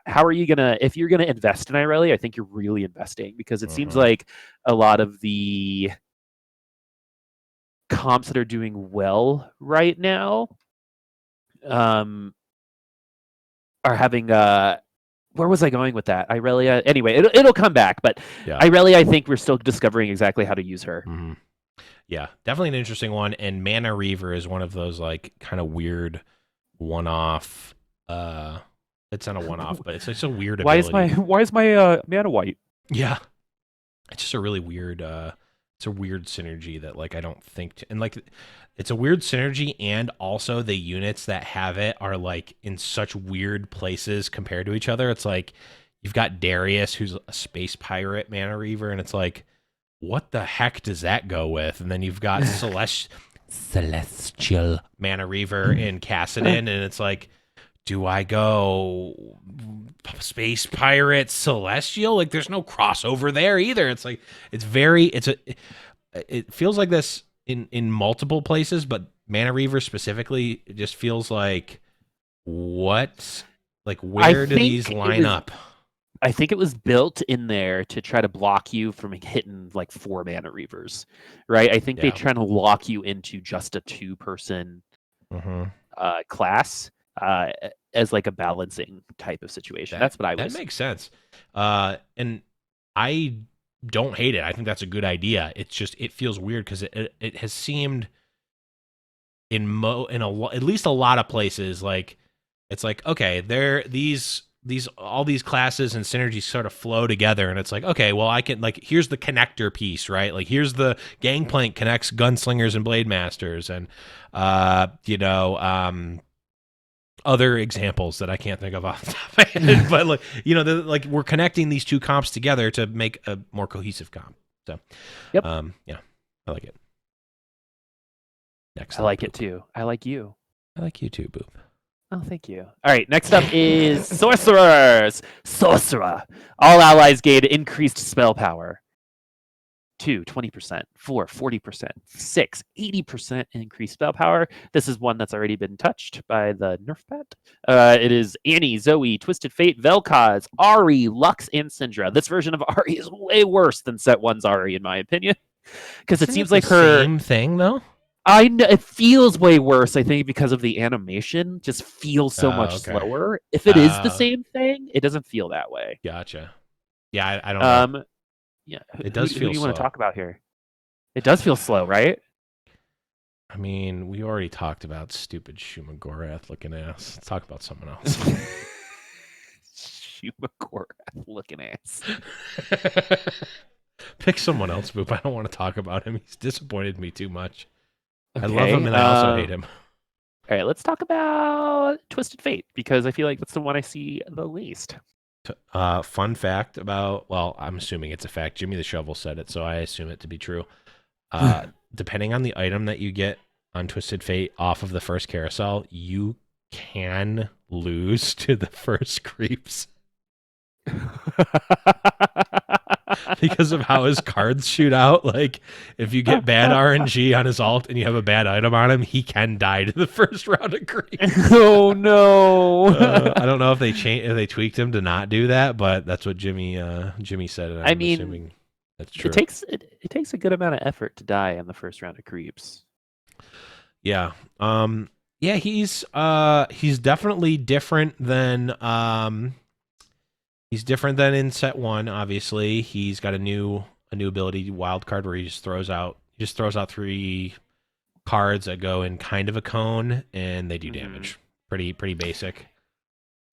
How are you going to? If you're going to invest in Irelia, I think you're really investing, because it seems like a lot of the comps that are doing well right now are having where was I going with that? Irelia. Anyway, it'll come back, but Irelia, I think we're still discovering exactly how to use her. Yeah, definitely an interesting one. And Mana Reaver is one of those, like, kind of weird one-off. It's not a one-off, but it's a weird ability. Why is my mana white? Yeah, it's just a really weird. It's a weird synergy that, like, I don't think and, like, it's a weird synergy, and also the units that have it are, like, in such weird places compared to each other. It's like you've got Darius, who's a space pirate Mana Reaver, and it's like, what the heck does that go with? And then you've got Celestial Mana Reaver in Cassidon, and it's like, do I go space pirate Celestial? Like, there's no crossover there either. It's like, it feels like this in multiple places, but Mana Reaver specifically, it just feels like, what? Like, where do these line up? I think it was built in there to try to block you from hitting, like, 4 Mana Reavers, right? I think they're trying to lock you into just a 2-person class as, like, a balancing type of situation. That's what I was. That makes sense. And I don't hate it. I think that's a good idea. It's just, it feels weird because it has seemed at least a lot of places, like, it's like, okay, all these classes and synergies sort of flow together, and it's like, okay, well, I can, like, here's the connector piece, right? Like, here's the Gangplank connects gunslingers and blade masters, and other examples that I can't think of off the top of my head, but like, you know, like we're connecting these two comps together to make a more cohesive comp. So, yep. Yeah, I like it. Next, I like it too. I like you. I like you too, Boop. Oh, thank you. All right, next up is Sorcerers. Sorcerer. All allies gain increased spell power. 2, 20%. 4, 40%. 6, 80% increased spell power. This is one that's already been touched by the nerf pad. It is Annie, Zoe, Twisted Fate, Vel'Koz, Ari, Lux, and Syndra. This version of Ari is way worse than set 1's Ari, in my opinion. Because it seems like her... same thing, though? I know it feels way worse, I think, because of the animation. Just feels so much slower. If it is the same thing, it doesn't feel that way. Gotcha. Yeah, I don't know. Yeah, it does feel who do you slow. want to talk about here? It does feel slow, right? I mean, we already talked about stupid Shumagorath looking ass. Let's talk about someone else. Shumagorath looking ass. Pick someone else, Boop. I don't want to talk about him. He's disappointed me too much. Okay, I love him and I also hate him. All right, let's talk about Twisted Fate, because I feel like that's the one I see the least. Fun fact about, well, I'm assuming it's a fact. Jimmy the Shovel said it, so I assume it to be true. Depending on the item that you get on Twisted Fate off of the first carousel, you can lose to the first creeps. Because of how his cards shoot out. Like, if you get bad RNG on his ult and you have a bad item on him, he can die to the first round of creeps. Oh no! I don't know if they tweaked him to not do that, but that's what Jimmy said. And I'm assuming that's true. It takes a good amount of effort to die in the first round of creeps. Yeah. Yeah, he's definitely different than he's different than in set 1, obviously. He's got a new ability, wild card, where he just throws out 3 cards that go in kind of a cone and they do damage. Pretty basic.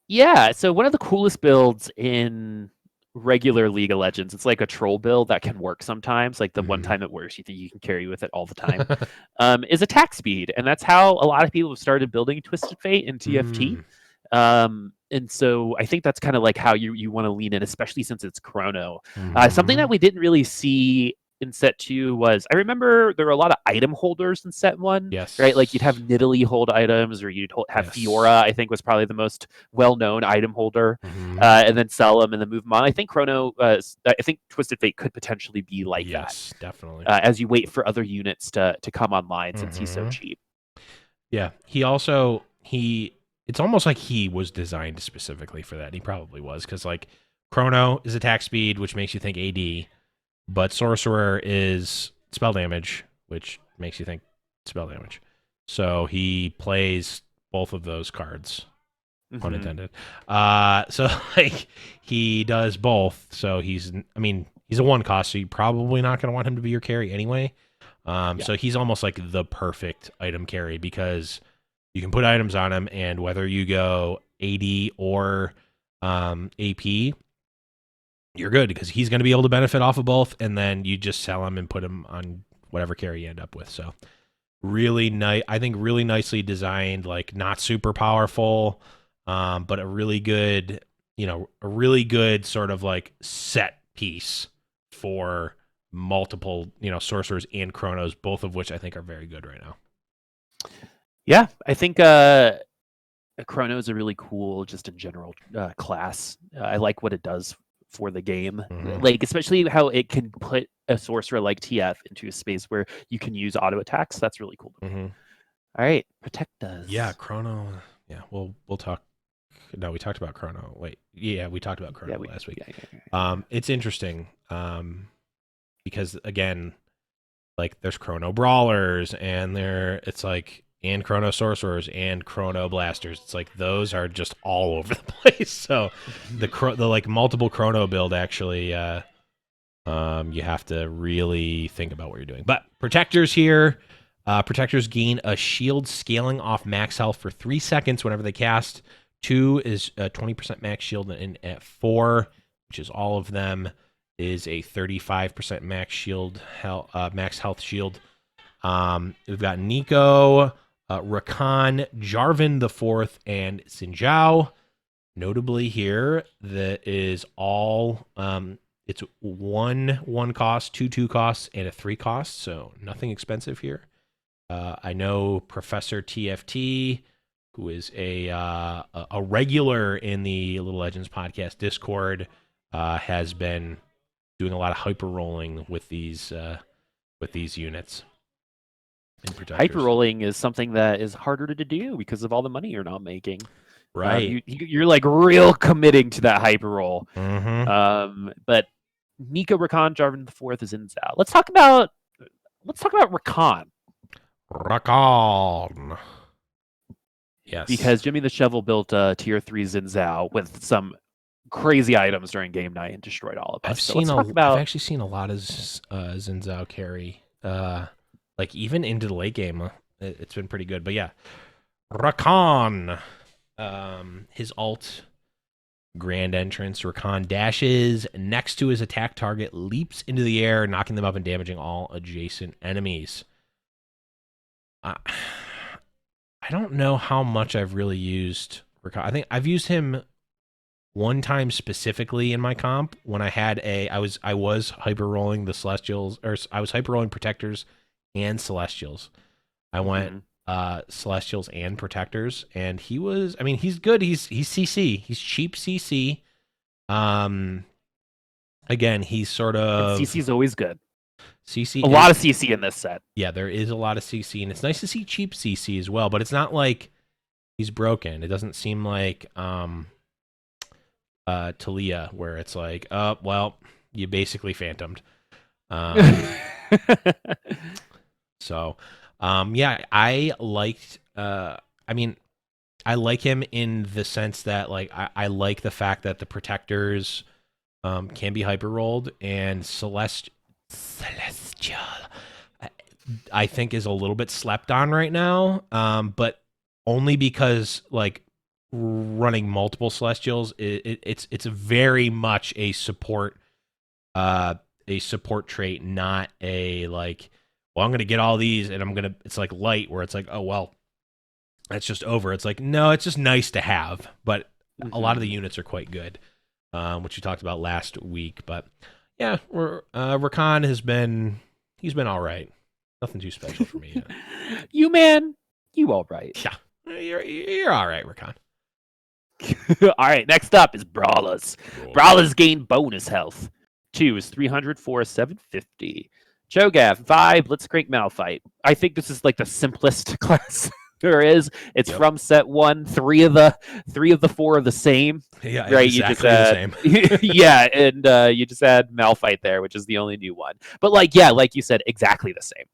Yeah, so one of the coolest builds in regular League of Legends, it's like a troll build that can work sometimes, like the one time it works, you think you can carry with it all the time, is attack speed. And that's how a lot of people have started building Twisted Fate in TFT. And so I think that's kind of like how you want to lean in, especially since it's chrono. Something that we didn't really see in set 2 was, I remember there were a lot of item holders in set 1. Yes. Right? Like you'd have Nidalee hold items, or you'd have Fiora, I think was probably the most well-known item holder, and then sell them and then move them on. I think chrono, I think Twisted Fate could potentially be like that. Yes, definitely. As you wait for other units to come online, since he's so cheap. Yeah. It's almost like he was designed specifically for that. He probably was, because like Chrono is attack speed, which makes you think AD, but Sorcerer is spell damage, which makes you think spell damage. So he plays both of those cards, pun intended. So like he does both. So he's a 1 cost, so you're probably not going to want him to be your carry anyway. So he's almost like the perfect item carry, because you can put items on him, and whether you go AD or AP, you're good, because he's going to be able to benefit off of both, and then you just sell him and put him on whatever carry you end up with. So really nice, I think really nicely designed, like not super powerful, but a really good sort of like set piece for multiple, sorcerers and chronos, both of which I think are very good right now. Yeah, I think Chrono is a really cool, just in general, class. I like what it does for the game, like especially how it can put a sorcerer like TF into a space where you can use auto attacks. That's really cool. All right, Protect us. Yeah, Chrono. Yeah, we'll talk. No, we talked about Chrono. Wait, yeah, we talked about Chrono last week. It's interesting because again, like there's Chrono Brawlers, and and Chrono Sorcerers and Chrono Blasters. It's like those are just all over the place. So the like multiple Chrono build, actually, you have to really think about what you're doing. But Protectors here, Protectors gain a shield scaling off max health for 3 seconds whenever they cast. 2 is 20% max shield, and at 4, which is all of them, is a 35% max shield, max health shield. We've got Nico. Rakan, Jarvan the Fourth, and Xin. Notably here, that is all it's one cost, two costs, and a 3 cost, so nothing expensive here. I know Professor TFT, who is a regular in the Little Legends podcast Discord, has been doing a lot of hyper rolling with these units. Hyper rolling is something that is harder to do because of all the money you're not making. Right. You're like real committing to that hyper roll. But Nico, Rakan, Jarvan the Fourth is in Zao. Let's talk about Rakan. Rakan. Yes. Because Jimmy the Shovel built a tier 3 Xin Zhao with some crazy items during game night and destroyed all of us. I've actually seen a lot of Xin Zhao carry. Like even into the late game, it's been pretty good. But yeah, Rakan. His ult, grand entrance. Rakan dashes next to his attack target, leaps into the air, knocking them up and damaging all adjacent enemies. I don't know how much I've really used Rakan. I think I've used him one time specifically in my comp when I was hyper rolling the Celestials, or I was hyper rolling Protectors and Celestials. I went Celestials and Protectors, and he's good. He's CC. He's cheap CC. Again, he's sort of... CC's always good. CC, a lot of CC in this set. Yeah, there is a lot of CC, and it's nice to see cheap CC as well, but it's not like he's broken. It doesn't seem like Talia, where it's like, oh, well, you basically phantomed. So, yeah, I liked, I like him in the sense that, like, I like the fact that the Protectors can be hyper rolled, and Celestial, I think, is a little bit slept on right now, but only because, like, running multiple Celestials, it's very much a support trait, not a, like, well, I'm gonna get all these and it's like light, where it's like, oh well, that's just over. It's like, no, it's just nice to have, but a lot of the units are quite good, which we talked about last week. But yeah, Rakan he's been all right. Nothing too special for me yet. You all right? Yeah, you're all right, Rakan. All right, next up is Brawlers. Brawlers gain bonus health. 2 is 300, 4 is 750. Cho'Gath, Vi, Blitzcrank, Malphite. I think this is like the simplest class there is. It's from set 1. 3 of the 4 are the same. Yeah, right. Exactly the same. Yeah, and you just add Malphite there, which is the only new one. But like you said, exactly the same.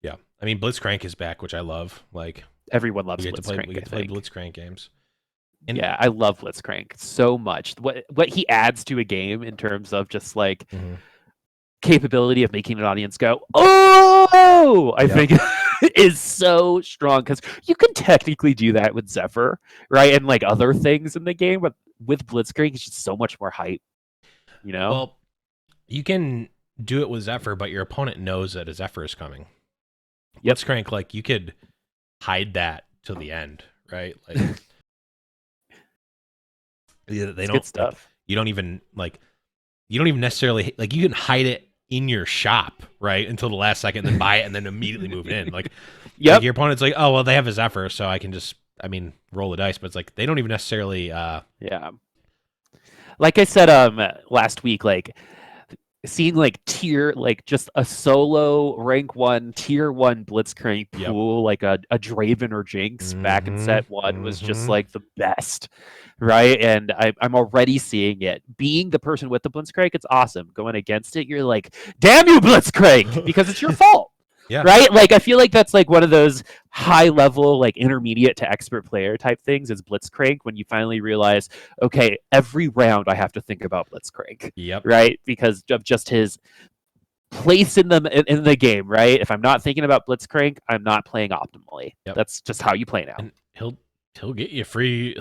Yeah, I mean, Blitzcrank is back, which I love. Like, everyone loves Blitzcrank. We get to play Blitzcrank games. And yeah, I love Blitzcrank so much. What he adds to a game in terms of just like capability of making an audience go, oh, I think is so strong, because you can technically do that with Zephyr, right? And like other things in the game, but with Blitzcrank, it's just so much more hype, you know? Well, you can do it with Zephyr, but your opponent knows that a Zephyr is coming. Blitzcrank, like, you could hide that till the end, right? Like, they don't, good stuff. Like, you don't even necessarily, like, you can hide it in your shop, right, until the last second, then buy it and then immediately move it in. Like, like, your opponent's like, oh well, they have a Zephyr, so I can just, roll the dice. But it's like, they don't even necessarily like I said last week, like, seeing like just a solo rank 1 tier 1 Blitzcrank pool, like a Draven or Jinx back in set 1 was just like the best, right? And I'm already seeing it. Being the person with the Blitzcrank, it's awesome. Going against it, you're like, damn you, Blitzcrank, because it's your fault. Yeah. Right? Like, I feel like that's like one of those high level, like intermediate to expert player type things is Blitzcrank, when you finally realize, okay, every round I have to think about Blitzcrank. Yep. Right? Because of just his place in the game, right? If I'm not thinking about Blitzcrank, I'm not playing optimally. Yep. That's just how you play now. And he'll get you free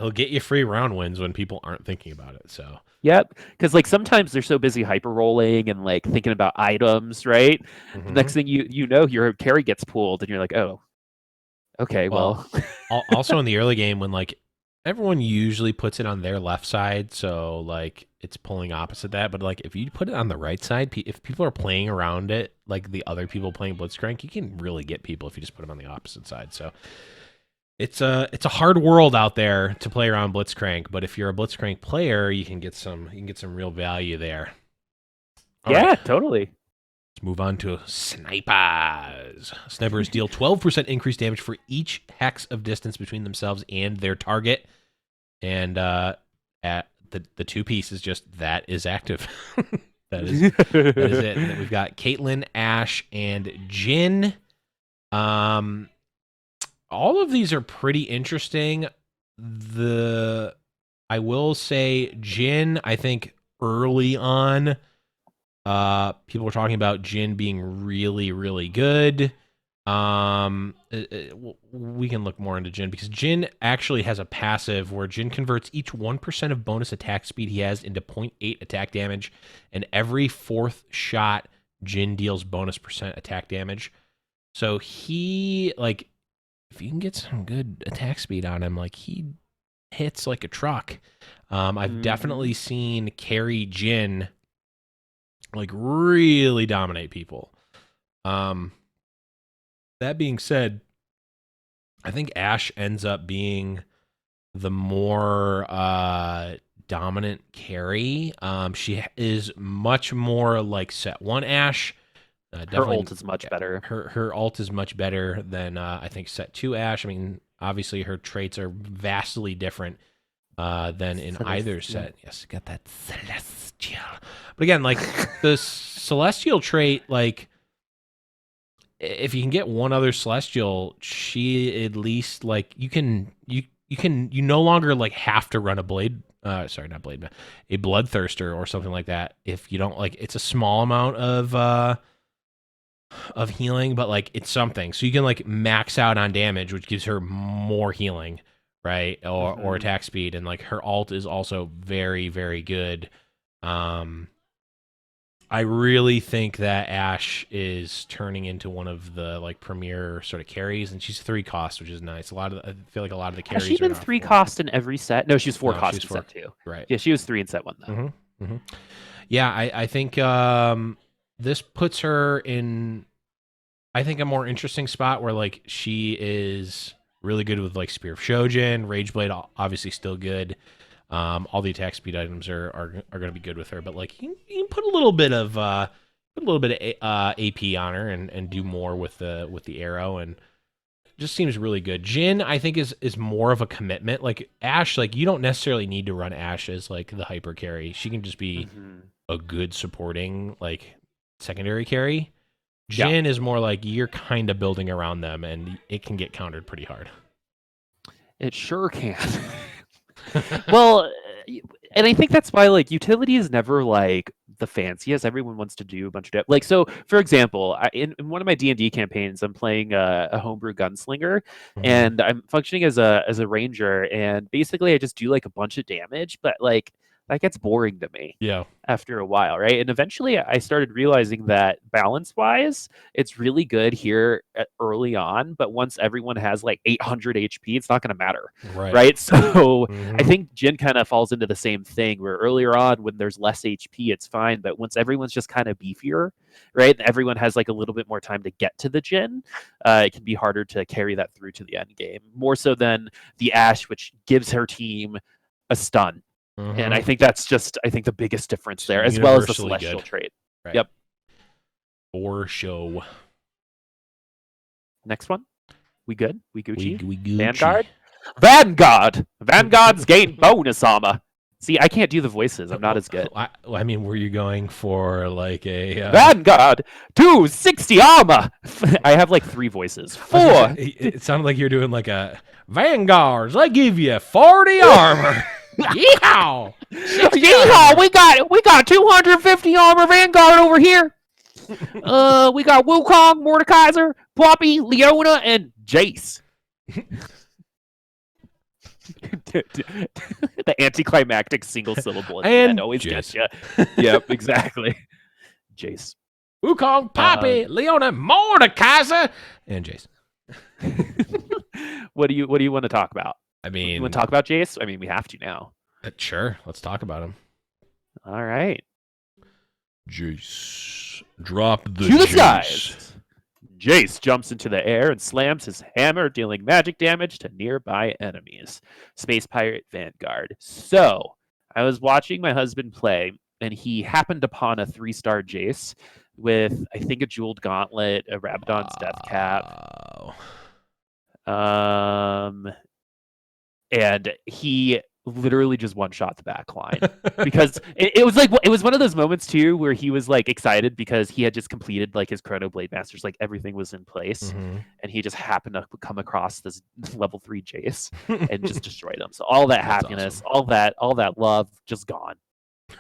round wins when people aren't thinking about it. So yep, because like sometimes they're so busy hyper rolling and like thinking about items, right? The next thing you know, your carry gets pulled, and you're like, oh, Okay, well, Also in the early game when like everyone usually puts it on their left side, so like it's pulling opposite that. But like if you put it on the right side, if people are playing around it, like the other people playing Blitzcrank, you can really get people if you just put them on the opposite side. So it's a hard world out there to play around Blitzcrank. But if you're a Blitzcrank player, you can get some real value there. All yeah, right. totally. Let's move on to snipers. Snipers deal 12% increased damage for each hex of distance between themselves and their target. And at the two piece is just that is active. that is it. And then we've got Caitlyn, Ashe, and Jhin. All of these are pretty interesting. I will say Jhin, I think early on, people were talking about Jhin being really, really good. We can look more into Jhin because Jhin actually has a passive where Jhin converts each 1% of bonus attack speed he has into 0.8 attack damage, and every fourth shot, Jhin deals bonus percent attack damage. So he, like, if you can get some good attack speed on him, like, he hits like a truck. I've definitely seen carry Jhin like really dominate people. That being said, I think Ashe ends up being the more dominant carry. She is much more like set one Ashe. Her ult is much better. Her ult is much better than I think set two Ashe. I mean, obviously her traits are vastly different than in either set. Yes, got that celestial. But again, like the celestial trait, like if you can get one other celestial, she at least like you no longer like have to run a blade. Sorry, not blade, a bloodthirster or something like that. If you don't like, it's a small amount of healing, but like it's something. So you can like max out on damage, which gives her more healing, right? Or attack speed, and like her ult is also very, very good. I really think that Ashe is turning into one of the like premier sort of carries, and she's 3 cost, which is nice. I feel like a lot of the carries. Has she been 3 cost in every set? No, she was 4 cost in set 2. Right. Yeah, she was 3 in set 1 though. Yeah, I think this puts her in, I think, a more interesting spot where like she is really good with like Spear of Shojin, Rageblade, obviously still good. All the attack speed items are going to be good with her, but like you can put a little bit of AP on her and do more with the arrow, and just seems really good. Jhin, I think, is more of a commitment. Like Ashe, like you don't necessarily need to run Ashe as like the hyper carry. She can just be a good supporting like secondary carry. Jhin is more like you're kind of building around them, and it can get countered pretty hard. It sure can. Well, and I think that's why like utility is never like the fanciest. Everyone wants to do a bunch of like, so for example, in one of my D&D campaigns, I'm playing a homebrew gunslinger, and I'm functioning as a ranger, and basically I just do like a bunch of damage, but like that gets boring to me. Yeah. After a while, right? And eventually I started realizing that balance-wise, it's really good here early on, but once everyone has like 800 HP, it's not going to matter, right? So I think Jhin kind of falls into the same thing where earlier on when there's less HP, it's fine, but once everyone's just kind of beefier, right? Everyone has like a little bit more time to get to the Jhin, it can be harder to carry that through to the end game, more so than the Ashe, which gives her team a stun. And I think that's just, the biggest difference there, as well as the celestial trait. Right. Yep. For show. Next one. We good? We Gucci? We Gucci. Vanguard! Vanguard's gain bonus armor. See, I can't do the voices. I'm not as good. I mean, were you going for like a... Vanguard! 260 armor! I have like 3 voices. 4! It sounded like you're doing like a... Vanguards, I give you 40 armor! Yeehaw! Yeehaw! We got 250 armor Vanguard over here. We got Wukong, Mordekaiser, Poppy, Leona, and Jace. The anticlimactic single syllable and always gets you. Yep, exactly. Jace. Wukong, Poppy, Leona, Mordekaiser, and Jace. What do you want to talk about? I You want mean, to talk about Jace? I mean, we have to now. sure. Let's talk about him. All right. Jace. Drop the To the Jace. skies. Jace jumps into the air and slams his hammer, dealing magic damage to nearby enemies. Space Pirate Vanguard. So, I was watching my husband play, and he happened upon a 3-star Jace with, I think, a jeweled gauntlet, a Rabadon's death cap. And he literally just one-shot the back line because it was one of those moments too where he was like excited because he had just completed like his Chrono Blade Masters, like everything was in place, and he just happened to come across this level 3 Jace and just destroyed him. So all that happiness, awesome. all that love, just gone.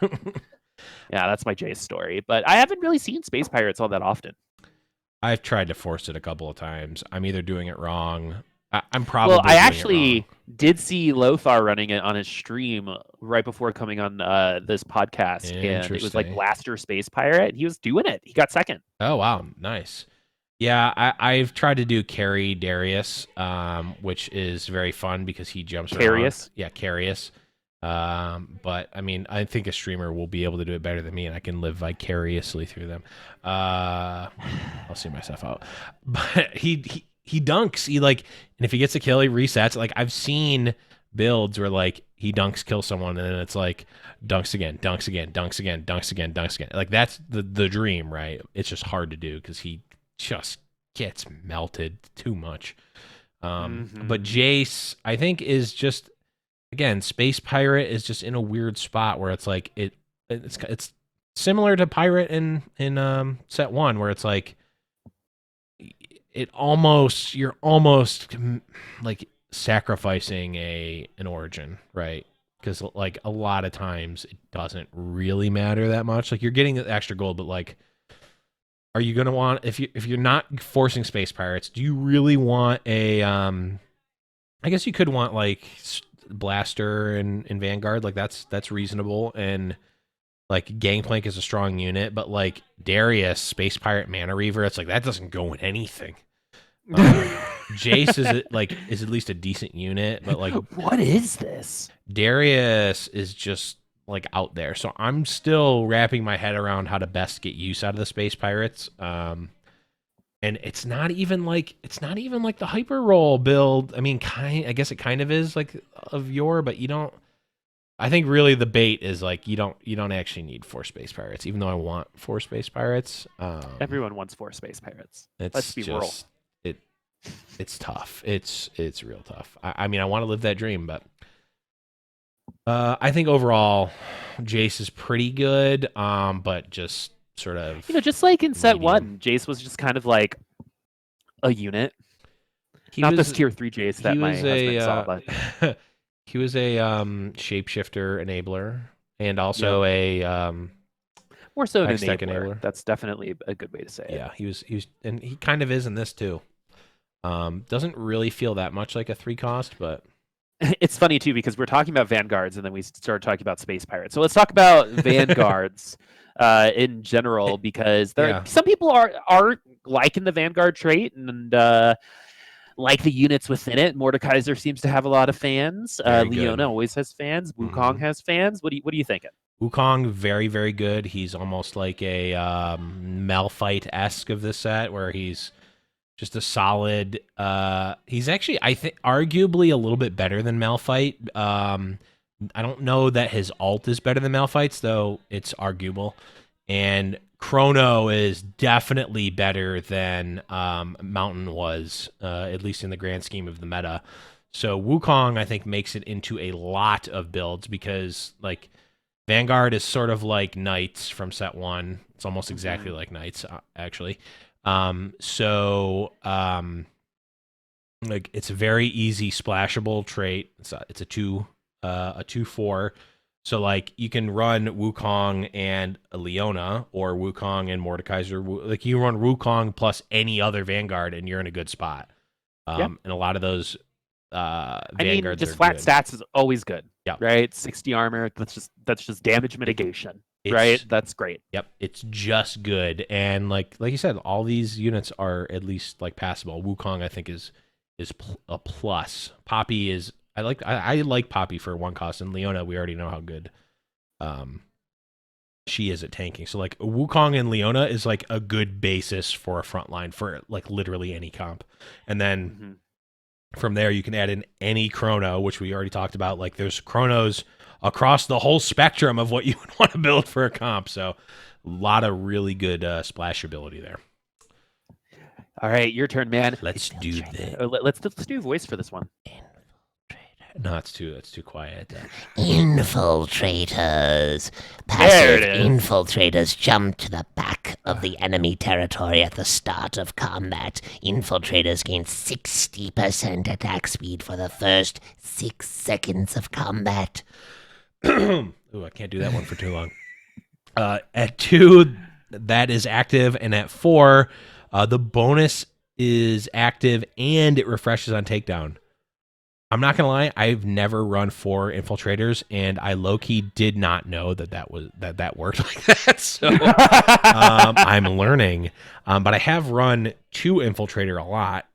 Yeah, that's my Jace story. But I haven't really seen Space Pirates all that often. I've tried to force it a couple of times. I'm either doing it wrong. I'm probably. Well, I actually did see Lothar running it on his stream right before coming on this podcast, and it was like Blaster Space Pirate, and he was doing it. He got second. Oh wow, nice. Yeah, I've tried to do Carry Darius, which is very fun because he jumps around. Yeah, Carius. But I mean, I think a streamer will be able to do it better than me, and I can live vicariously through them. I'll see myself out. But he dunks. He like, and if he gets a kill, he resets. Like I've seen builds where like he dunks, kills someone, and then it's like dunks again, dunks again, dunks again, dunks again, dunks again. Like that's the dream, right? It's just hard to do because he just gets melted too much. But Jace, I think, is just, again, Space Pirate is just in a weird spot where it's like it's similar to Pirate in set 1, where it's like you're almost like sacrificing an origin, right? Because like a lot of times it doesn't really matter that much. Like you're getting the extra gold, but like, are you gonna want, if you're not forcing Space Pirates, do you really want a I guess you could want like Blaster and Vanguard, like that's reasonable, and like Gangplank is a strong unit, but like Darius, Space Pirate, Mana Reaver, it's like that doesn't go in anything. Jace is at least a decent unit, but like what is this? Darius is just like out there, so I'm still wrapping my head around how to best get use out of the Space Pirates. And it's not even like the hyper roll build. I mean, I guess it kind of is like of yore, but you don't. I think really the bait is like you don't actually need 4 Space Pirates, even though I want 4 Space Pirates. Everyone wants 4 Space Pirates. Let's be real. It's tough. It's real tough. I mean, I want to live that dream, but I think overall Jace is pretty good. But just sort of, just like in set 1, Jace was just kind of like a unit. Not this tier 3 Jace that my husband saw, but he was a shapeshifter enabler and also a more so an enabler. That's definitely a good way to say it. Yeah, he was, and he kind of is in this too. Doesn't really feel that much like a 3 cost, but it's funny too because we're talking about Vanguards and then we started talking about Space Pirates. So let's talk about Vanguards in general, because some people are liking the Vanguard trait and like the units within it. Mordekaiser seems to have a lot of fans. Leona always has fans. Wukong has fans. What do you think? Wukong, very, very good. He's almost like a Malphite-esque of this set, where he's just a solid. He's actually, I think, arguably a little bit better than Malphite. I don't know that his ult is better than Malphite's, though it's arguable. And Chrono is definitely better than Mountain was, at least in the grand scheme of the meta. So Wukong, I think, makes it into a lot of builds because, like, Vanguard is sort of like Knights from set 1. It's almost exactly like Knights, actually. Like, it's a very easy splashable trait. It's a 2/4. So like you can run Wukong and a Leona, or Wukong and Mordekaiser. Like you run Wukong plus any other Vanguard, and you're in a good spot. And a lot of those Vanguards, just flat stats is always good. Yeah. Right. 60 armor. That's just damage mitigation. Right. That's great. Yep. It's just good, and like you said, all these units are at least like passable. Wukong, I think, is is a plus. Poppy is I like Poppy for 1 cost, and Leona we already know how good she is at tanking. So like Wukong and Leona is like a good basis for a front line for like literally any comp, and then from there you can add in any chrono, which we already talked about. Like there's chronos across the whole spectrum of what you would want to build for a comp. So a lot of really good splash ability there. All right, your turn, man. Let's do this. Let's do voice for this one. No, it's too quiet. Infiltrators. Passive infiltrators jump to the back of the enemy territory at the start of combat. Infiltrators gain 60% attack speed for the first 6 seconds of combat. Ooh, I can't do that one for too long. At 2, that is active, and at 4, the bonus is active and it refreshes on takedown. I'm not gonna lie, I've never run 4 infiltrators, and I low-key did not know that worked like that. So I'm learning, but I have run 2 infiltrator a lot.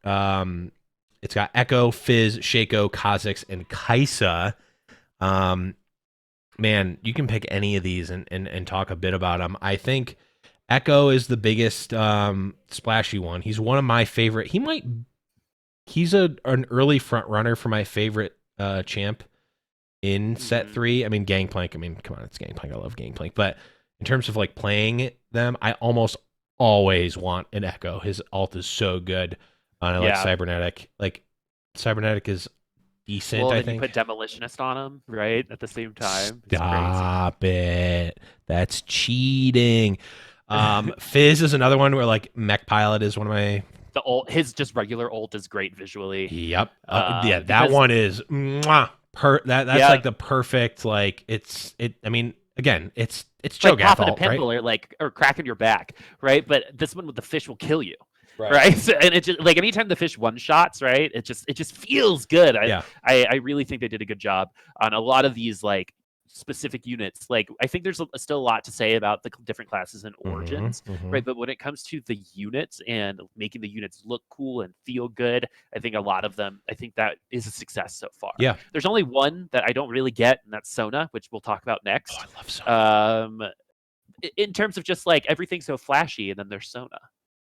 It's got Echo, Fizz, Shaco, Kha'Zix, and Kai'Sa. Man, you can pick any of these and talk a bit about them. I think Echo is the biggest splashy one. He's one of my favorite. He's an early front runner for my favorite champ in set 3. I mean, Gangplank. I mean, come on, it's Gangplank. I love Gangplank. But in terms of like playing them, I almost always want an Echo. His ult is so good. I like Cybernetic. Like Cybernetic is decent. Well, I then think. You put Demolitionist on him, right? At the same time. Stop it. That's cheating. Fizz is another one where like Mech Pilot is one of my. The ult, his just regular ult is great visually. Yep. Yeah, that one is that's like the perfect like I mean, again, it's like popping ult, a pimple, right? or cracking your back, right? But this one with the fish will kill you. Right. So, and it just like anytime the fish one shots, right? It just feels good. I really think they did a good job on a lot of these like specific units. Like I think there's still a lot to say about the different classes and origins, right? But when it comes to the units and making the units look cool and feel good, I think a lot of them, I think that is a success so far. Yeah. There's only one that I don't really get, and that's Sona, which we'll talk about next. Oh, I love Sona. In terms of just like everything so flashy, and then there's Sona.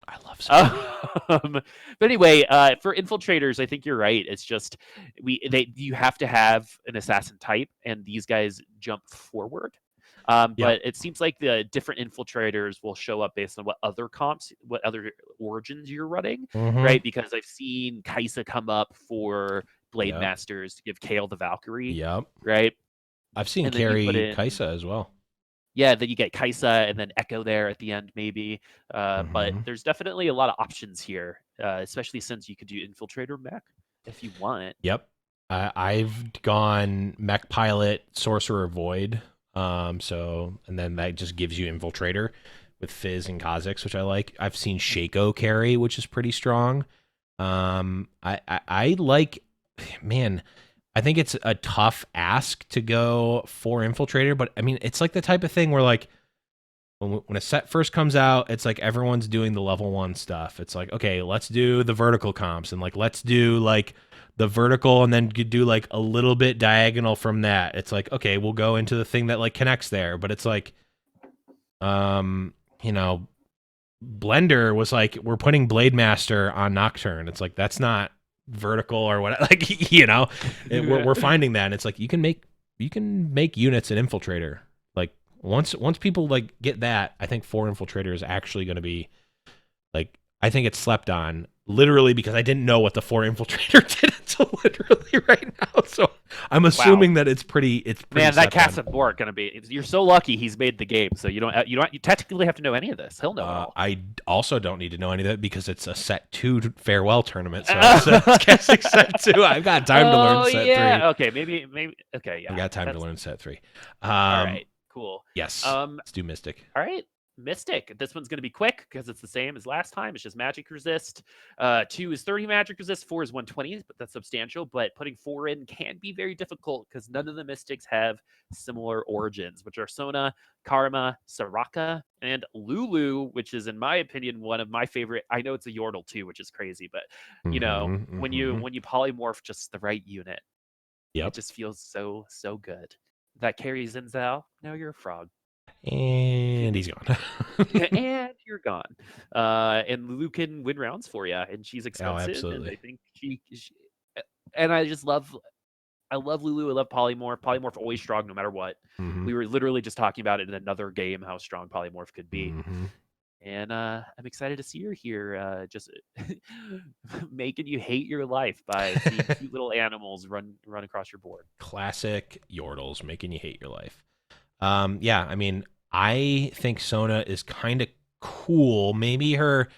I love Sona. But anyway, for infiltrators, I think you're right. It's just you have to have an assassin type, and these guys jump forward. But it seems like the different infiltrators will show up based on what other origins you're running, right? Because I've seen Kai'Sa come up for Blade Masters to give Kayle the Valkyrie. Yep. Right. I've seen carry Kai'Sa as well. Yeah, then you get Kai'Sa and then Echo there at the end, maybe. But there's definitely a lot of options here, especially since you could do Infiltrator mech if you want. Yep. I've gone Mech Pilot, Sorcerer Void. And then that just gives you Infiltrator with Fizz and Kha'Zix, which I like. I've seen Shaco carry, which is pretty strong. I like, man, I think it's a tough ask to go for Infiltrator, but I mean, it's like the type of thing where like when a set first comes out, it's like everyone's doing the level 1 stuff. It's like, okay, let's do the vertical comps and like, let's do like the vertical and then do like a little bit diagonal from that. It's like, okay, we'll go into the thing that like connects there, but it's like, you know, Blender was like, we're putting Blade Master on Nocturne. It's like, that's not vertical or what, like, you know, we're finding that, and it's like you can make units an Infiltrator. Like once people like get that, I think 4 Infiltrator is actually going to be like, I think it's slept on literally because I didn't know what the 4 Infiltrator did until literally right now. So I'm assuming that it's pretty man, that cast of Bork gonna be. You're so lucky he's made the game, so you technically have to know any of this. He'll know it all. I also don't need to know any of that because it's a set 2 farewell tournament, so it's casting set 2. I've got time to learn set 3. Okay, maybe. Okay, yeah. I got time to learn set 3. All right, cool. Yes. Let's do Mystic. All right. Mystic. This one's going to be quick because it's the same as last time. It's just magic resist. 2 is 30 magic resist. 4 is 120, but that's substantial. But putting 4 in can be very difficult because none of the Mystics have similar origins, which are Sona, Karma, Soraka, and Lulu, which is, in my opinion, one of my favorite. I know it's a Yordle too, which is crazy, but when you polymorph just the right unit, it just feels so good. That carries in Zal. Now you're a frog. And he's gone. And you're gone. And Lulu can win rounds for you, and she's expensive. absolutely. And I think she and I love Lulu. I love Polymorph. Polymorph always strong no matter what. We were literally just talking about it in another game how strong Polymorph could be. And I'm excited to see her here, just making you hate your life by seeing cute little animals run across your board. Classic Yordles, making you hate your life. Yeah, I mean, I think Sona is kind of cool. Maybe her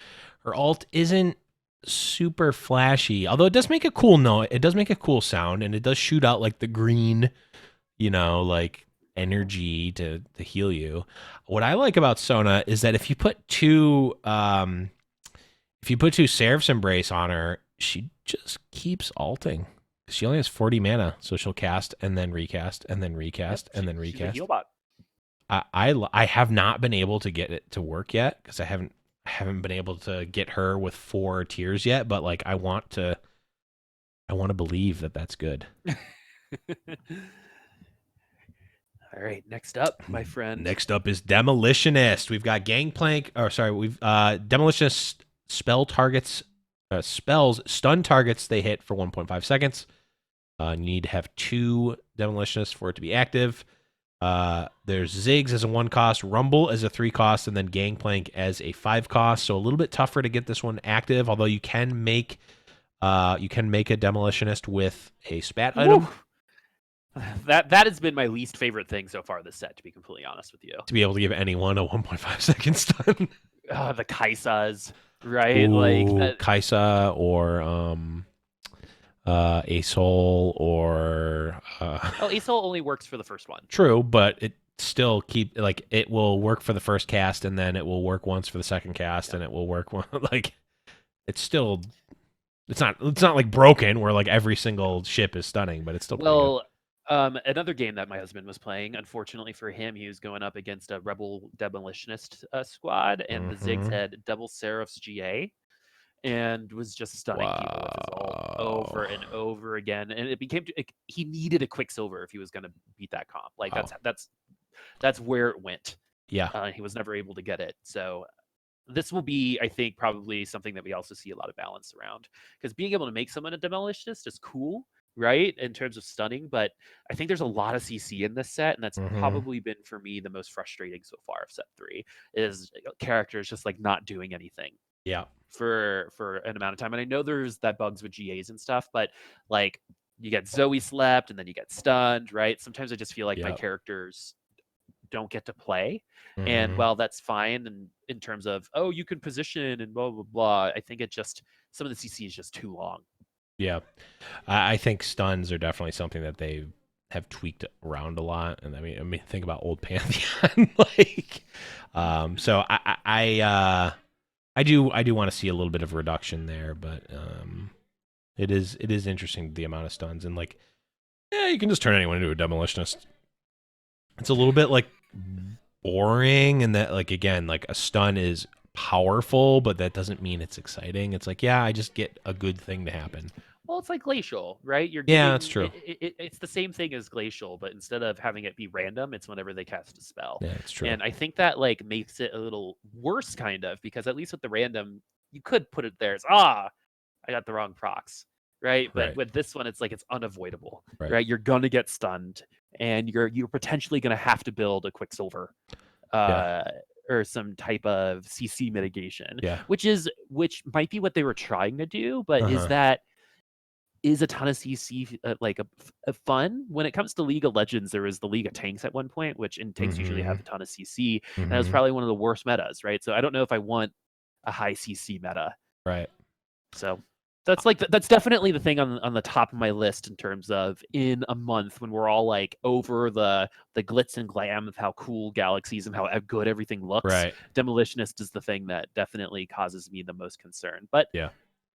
ult isn't super flashy, although it does make a cool note. It does make a cool sound, and it does shoot out like the green, like energy to heal you. What I like about Sona is that if you put two Seraph's Embrace on her, she just keeps ulting. She only has 40 mana, so she'll cast and then recast and then recast and then recast. She's a heal bot. I have not been able to get it to work yet because I haven't been able to get her with 4 tiers yet. But like I want to believe that that's good. All right, next up, my friend. Next up is Demolitionist. We've got Gangplank. We've Demolitionist spells stun targets they hit for 1.5 seconds. You need to have 2 Demolitionists for it to be active. There's Ziggs as a 1 cost, Rumble as a 3 cost, and then Gangplank as a 5 cost. So a little bit tougher to get this one active, although you can make a Demolitionist with a spat item. That has been my least favorite thing so far this set, to be completely honest with you. To be able to give anyone a 1.5 second stun. The Kaisas, right? Ooh, like Kaisa or Asol or Asol only works for the first one. True, but it still it will work for the first cast, and then it will work once for the second cast, and it will work it's not like broken where like every single ship is stunning, but it's still pretty good. Another game that my husband was playing, unfortunately for him, he was going up against a Rebel Demolitionist squad, and the Ziggs had double Seraph's GA, and was just stunning people with his ult over and over again. And it became he needed a Quicksilver if he was going to beat that comp. Like that's where it went. Yeah, he was never able to get it. So this will be, I think, probably something that we also see a lot of balance around, because being able to make someone a Demolitionist is cool, right, in terms of stunning, but I think there's a lot of CC in this set, and that's probably been for me the most frustrating so far of set 3 is characters just like not doing anything for an amount of time. And I know there's that bugs with GAs and stuff, but like you get Zoe slept and then you get stunned, right? Sometimes I just feel like my characters don't get to play, and while that's fine, and in terms of you can position and blah blah blah, I think some of the CC is just too long. Yeah, I think stuns are definitely something that they have tweaked around a lot. And I mean, think about old Pantheon. So I do want to see a little bit of reduction there, but it is interesting the amount of stuns, and you can just turn anyone into a Demolitionist. It's a little bit boring, and that again, a stun is powerful, but that doesn't mean it's exciting. It's I just get a good thing to happen. Well, it's like Glacial, right? That's true. It's the same thing as Glacial, but instead of having it be random, it's whenever they cast a spell. Yeah, that's true. And I think that makes it a little worse, kind of, because at least with the random, you could put it there as I got the wrong procs, right? But with this one, it's it's unavoidable, right? You're gonna get stunned, and you're potentially gonna have to build a Quicksilver. Or some type of CC mitigation, which might be what they were trying to do, but is a ton of CC a fun? When it comes to League of Legends, there was the League of Tanks at one point, which in tanks usually have a ton of CC, and that was probably one of the worst metas, right? So I don't know if I want a high CC meta, right? So that's definitely the thing on the top of my list in terms of in a month when we're all like over the glitz and glam of how cool Galaxies and how good everything looks. Right. Demolitionist is the thing that definitely causes me the most concern. But Yeah.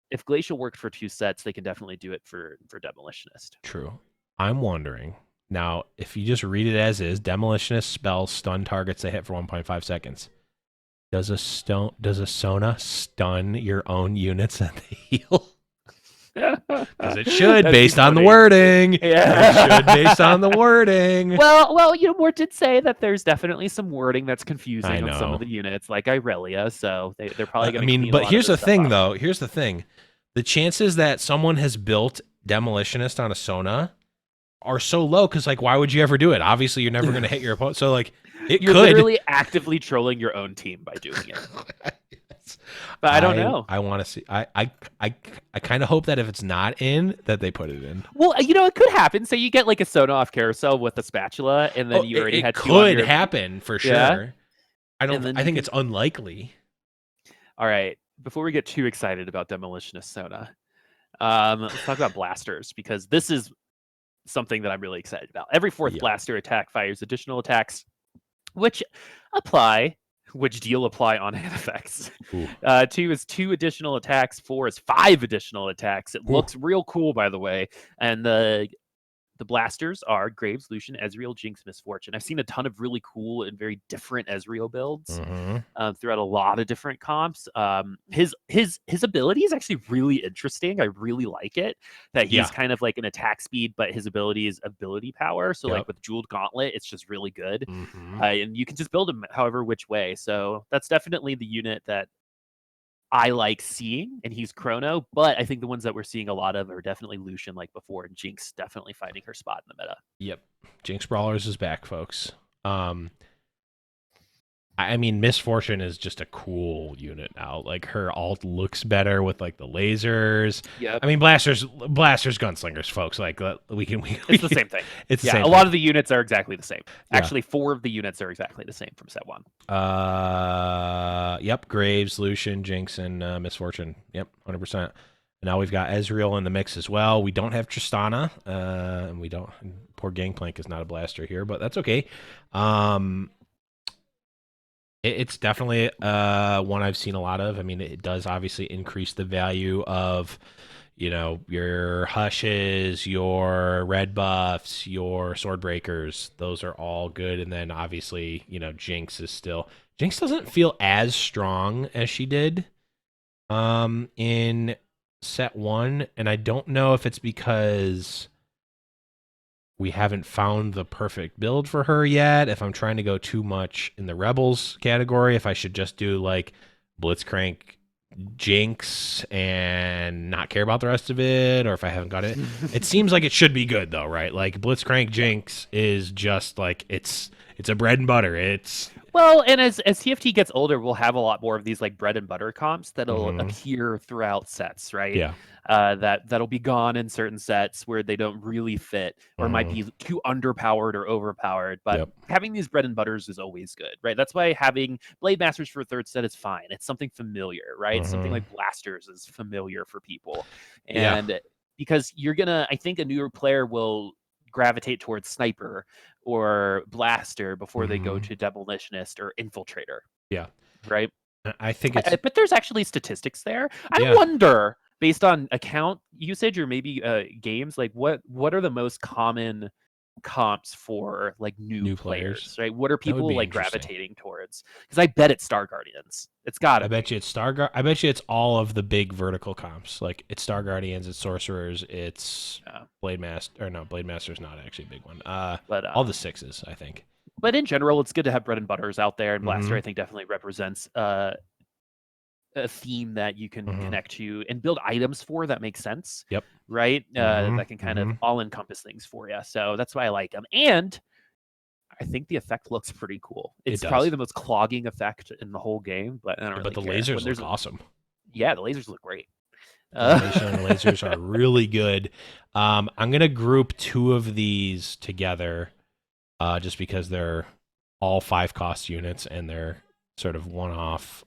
if Glacial worked for 2 sets, they can definitely do it for Demolitionist. True. I'm wondering now if you just read it as is, Demolitionist spells stun targets they hit for 1.5 seconds. Does a Sona stun your own units at the heal? Because it should, based on the wording. Yeah. It should, based on the wording. Well, Mort did say that there's definitely some wording that's confusing on some of the units, like Irelia. So they're probably going to. I mean, but here's the thing, though. Here's the thing: the chances that someone has built Demolitionist on a Sona are so low. Because, like, why would you ever do it? Obviously, you're never going to hit your opponent. So, like, you're literally actively trolling your own team by doing it. But I don't know. I want to see. I kind of hope that if it's not in, that they put it in. Well, it could happen. So you get like a Sona off carousel with a spatula, and then you already had. It could happen for sure. Yeah? I think it's unlikely. All right. Before we get too excited about Demolitionist Sona, let's talk about blasters, because this is something that I'm really excited about. Every 4th blaster attack fires additional attacks, which deal apply on hand effects. 2 is 2 additional attacks. 4 is 5 additional attacks. It looks real cool, by the way. And the blasters are Graves, Lucian, Ezreal, Jinx, Misfortune. I've seen a ton of really cool and very different Ezreal builds throughout a lot of different comps. His ability is actually really interesting. I really like it. That he's kind of like an attack speed, but his ability is ability power. So like with Jeweled Gauntlet, it's just really good. And you can just build him however which way. So that's definitely the unit that I like seeing, and he's Chrono, but I think the ones that we're seeing a lot of are definitely Lucian like before, and Jinx definitely finding her spot in the meta. Yep. Jinx Brawlers is back, folks. I mean, Misfortune is just a cool unit now. Like, her alt looks better with like the lasers. Yeah. I mean, blasters, gunslingers, folks. Like, it's the same thing. It's the same. A lot of the units are exactly the same. Actually, 4 of the units are exactly the same from set 1. Yep. Graves, Lucian, Jinx, and Misfortune. Yep, 100%. And now we've got Ezreal in the mix as well. We don't have Tristana, and we don't. Poor Gangplank is not a blaster here, but that's okay. It's definitely one I've seen a lot of. I mean, it does obviously increase the value of, your Hushes, your red buffs, your sword breakers. Those are all good. And then obviously, Jinx doesn't feel as strong as she did in set 1. And I don't know if it's because we haven't found the perfect build for her yet. If I'm trying to go too much in the Rebels category, if I should just do like Blitzcrank Jinx and not care about the rest of it, or if I haven't got it. It seems like it should be good though, right? Like Blitzcrank Jinx is just like it's a bread and butter. Well, and as TFT gets older, we'll have a lot more of these like bread and butter comps that'll appear throughout sets, right? Yeah. That'll be gone in certain sets where they don't really fit or might be too underpowered or overpowered. But having these bread and butters is always good, right? That's why having Blade Masters for a 3rd set is fine. It's something familiar, right? Something like Blasters is familiar for people. And because I think a newer player will gravitate towards Sniper or Blaster before they go to Demolitionist or Infiltrator. Yeah. Right? I think but there's actually statistics there. I wonder, based on account usage or maybe games, like what are the most common comps for like new players, right? What are people like gravitating towards? Because I bet it's Star Guardians. It's got to. I bet you it's I bet you it's all of the big vertical comps. Like it's Star Guardians, it's Sorcerers, it's Blade Master. Or no, Blade Master's not actually a big one. But all the 6s, I think. But in general, it's good to have bread and butters out there, and Blaster I think definitely represents a theme that you can connect to and build items for that makes sense. Yep. Right? That can kind of all encompass things for you. So that's why I like them. And I think the effect looks pretty cool. It's probably the most clogging effect in the whole game, but I don't really care. The lasers look awesome. Yeah, the lasers look great. The lasers are really good. I'm going to group 2 of these together just because they're all 5-cost units and they're sort of one-off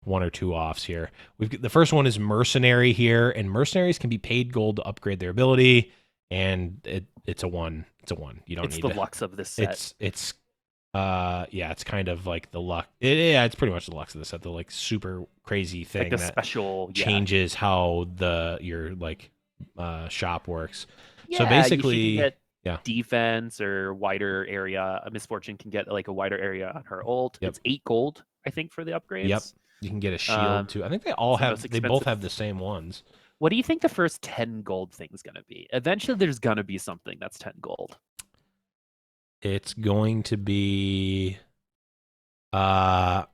one or two offs here. The first one is Mercenary here, and Mercenaries can be paid gold to upgrade their ability, and it's a 1. It's a 1. You don't It's need the to. lux of this set. It's it's kind of like the luck. Yeah, it's pretty much the lux of the set. The like super crazy thing like the that special changes how your like shop works. Yeah, So she basically, can get yeah. defense or wider area. A Misfortune can get like a wider area on her ult. Yep. It's 8 gold, I think, for the upgrades. Yep. You can get a shield too. I think they all it's the have. most They both expensive. have the same ones. What do you think the first 10 gold thing's gonna be? Eventually, there's gonna be something that's 10 gold. It's going to be Tom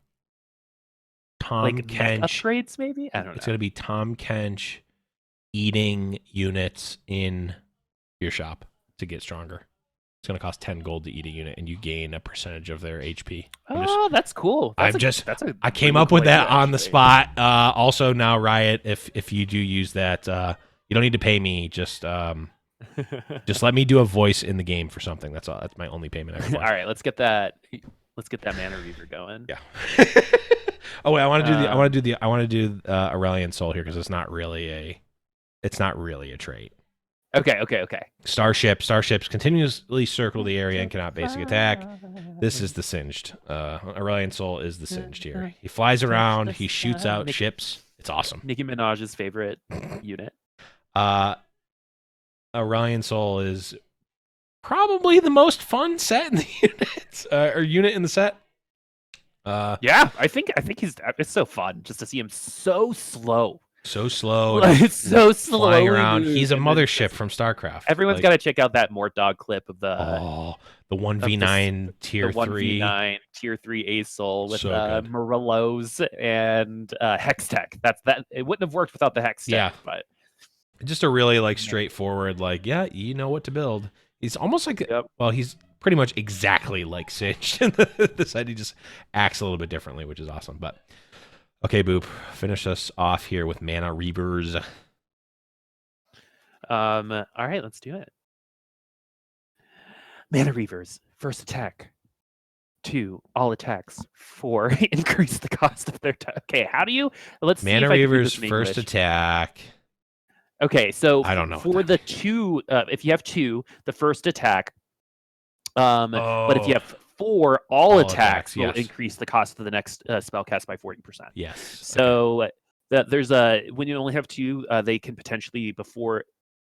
Like mech Kench. upgrades, maybe? I don't know. It's going to be Tom Kench eating units in your shop to get stronger. It's going to cost 10 gold to eat a unit, and you gain a percentage of their HP. Oh, that's cool. I came up with that on the spot. Also, now Riot, if you do use that, you don't need to pay me. Just let me do a voice in the game for something. That's all. That's my only payment I want. All right, let's get that Mana Reaver going. Yeah. Oh wait, I want to do Aurelian Soul here because it's not really a trait. Okay. Starships continuously circle the area and cannot basic attack. This is the Singed. Aurelian Soul is the Singed here. He flies around. He shoots out ships. It's awesome. Nicki Minaj's favorite unit. Aurelian Soul is probably the most fun set in the unit in the set. Yeah, I think it's so fun just to see him so slow. So slow. It's so slow. Flying around. He's a mothership from StarCraft. Everyone's got to check out that Mort Dog clip of the 1v9 tier 3. 1v9 tier 3 Ace Soul with So Morellos and Hex Tech. That it wouldn't have worked without the Hex Tech. Yeah. But just a really like straightforward, like, yeah, you know what to build. He's almost like, well, he's pretty much exactly like Singed in the set. He just acts a little bit differently, which is awesome. But okay, Boop, finish us off here with Mana Reavers. all right, let's do it. Mana Reavers, first attack. 2, all attacks. 4, increase the cost of their okay, how do you let's see Mana if I can do Reavers this in first English. attack. Okay, so I don't know for the 2, if you have 2, the first attack, but if you have 4, all attacks will increase the cost of the next spell cast by 40%. Yes. So there's when you only have 2, they can potentially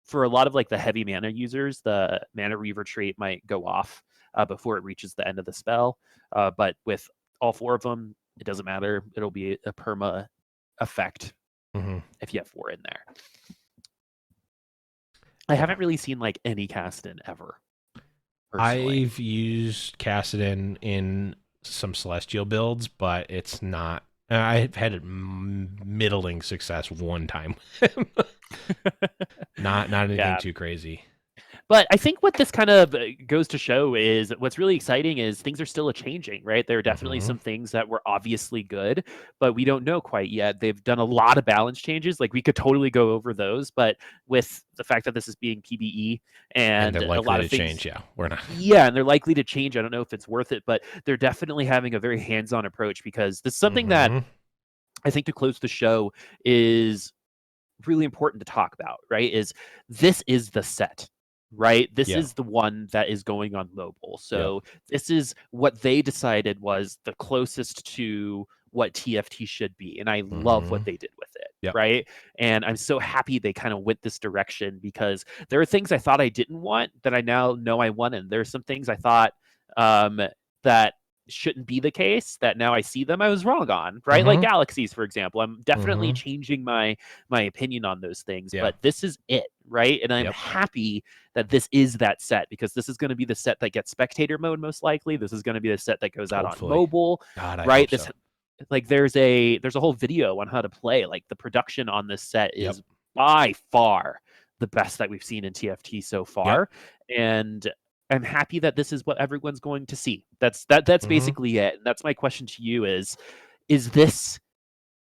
for a lot of like the heavy mana users, the Mana Reaver trait might go off before it reaches the end of the spell. But with all 4 of them, it doesn't matter. It'll be a perma effect if you have 4 in there. I haven't really seen like any Kassadin ever. Personally. I've used Kassadin in some Celestial builds, but it's not. I've had middling success one time. not anything too crazy. But I think what this kind of goes to show is what's really exciting is things are still changing, right? There are definitely some things that were obviously good, but we don't know quite yet. They've done a lot of balance changes. Like we could totally go over those, but with the fact that this is being PBE and they're likely a lot of to things, change, we're not. Yeah, and they're likely to change. I don't know if it's worth it, but they're definitely having a very hands-on approach because this is something that I think to close the show is really important to talk about, right? This is the set. Right, this is the one that is going on mobile. So this is what they decided was the closest to what TFT should be, and I love what they did with it. Right, and I'm so happy they kind of went this direction because there are things I thought I didn't want that I now know I wanted. There's some things I thought that shouldn't be the case that now I see them I was wrong on, right? Like Galaxies, for example. I'm definitely changing my opinion on those things, but this is it, right? And I'm happy that this is that set because this is going to be the set that gets spectator mode most likely. This is going to be the set that goes out on mobile, right? This like there's a whole video on how to play. Like the production on this set is by far the best that we've seen in TFT so far. And I'm happy that this is what everyone's going to see. That's basically it. And that's my question to you is this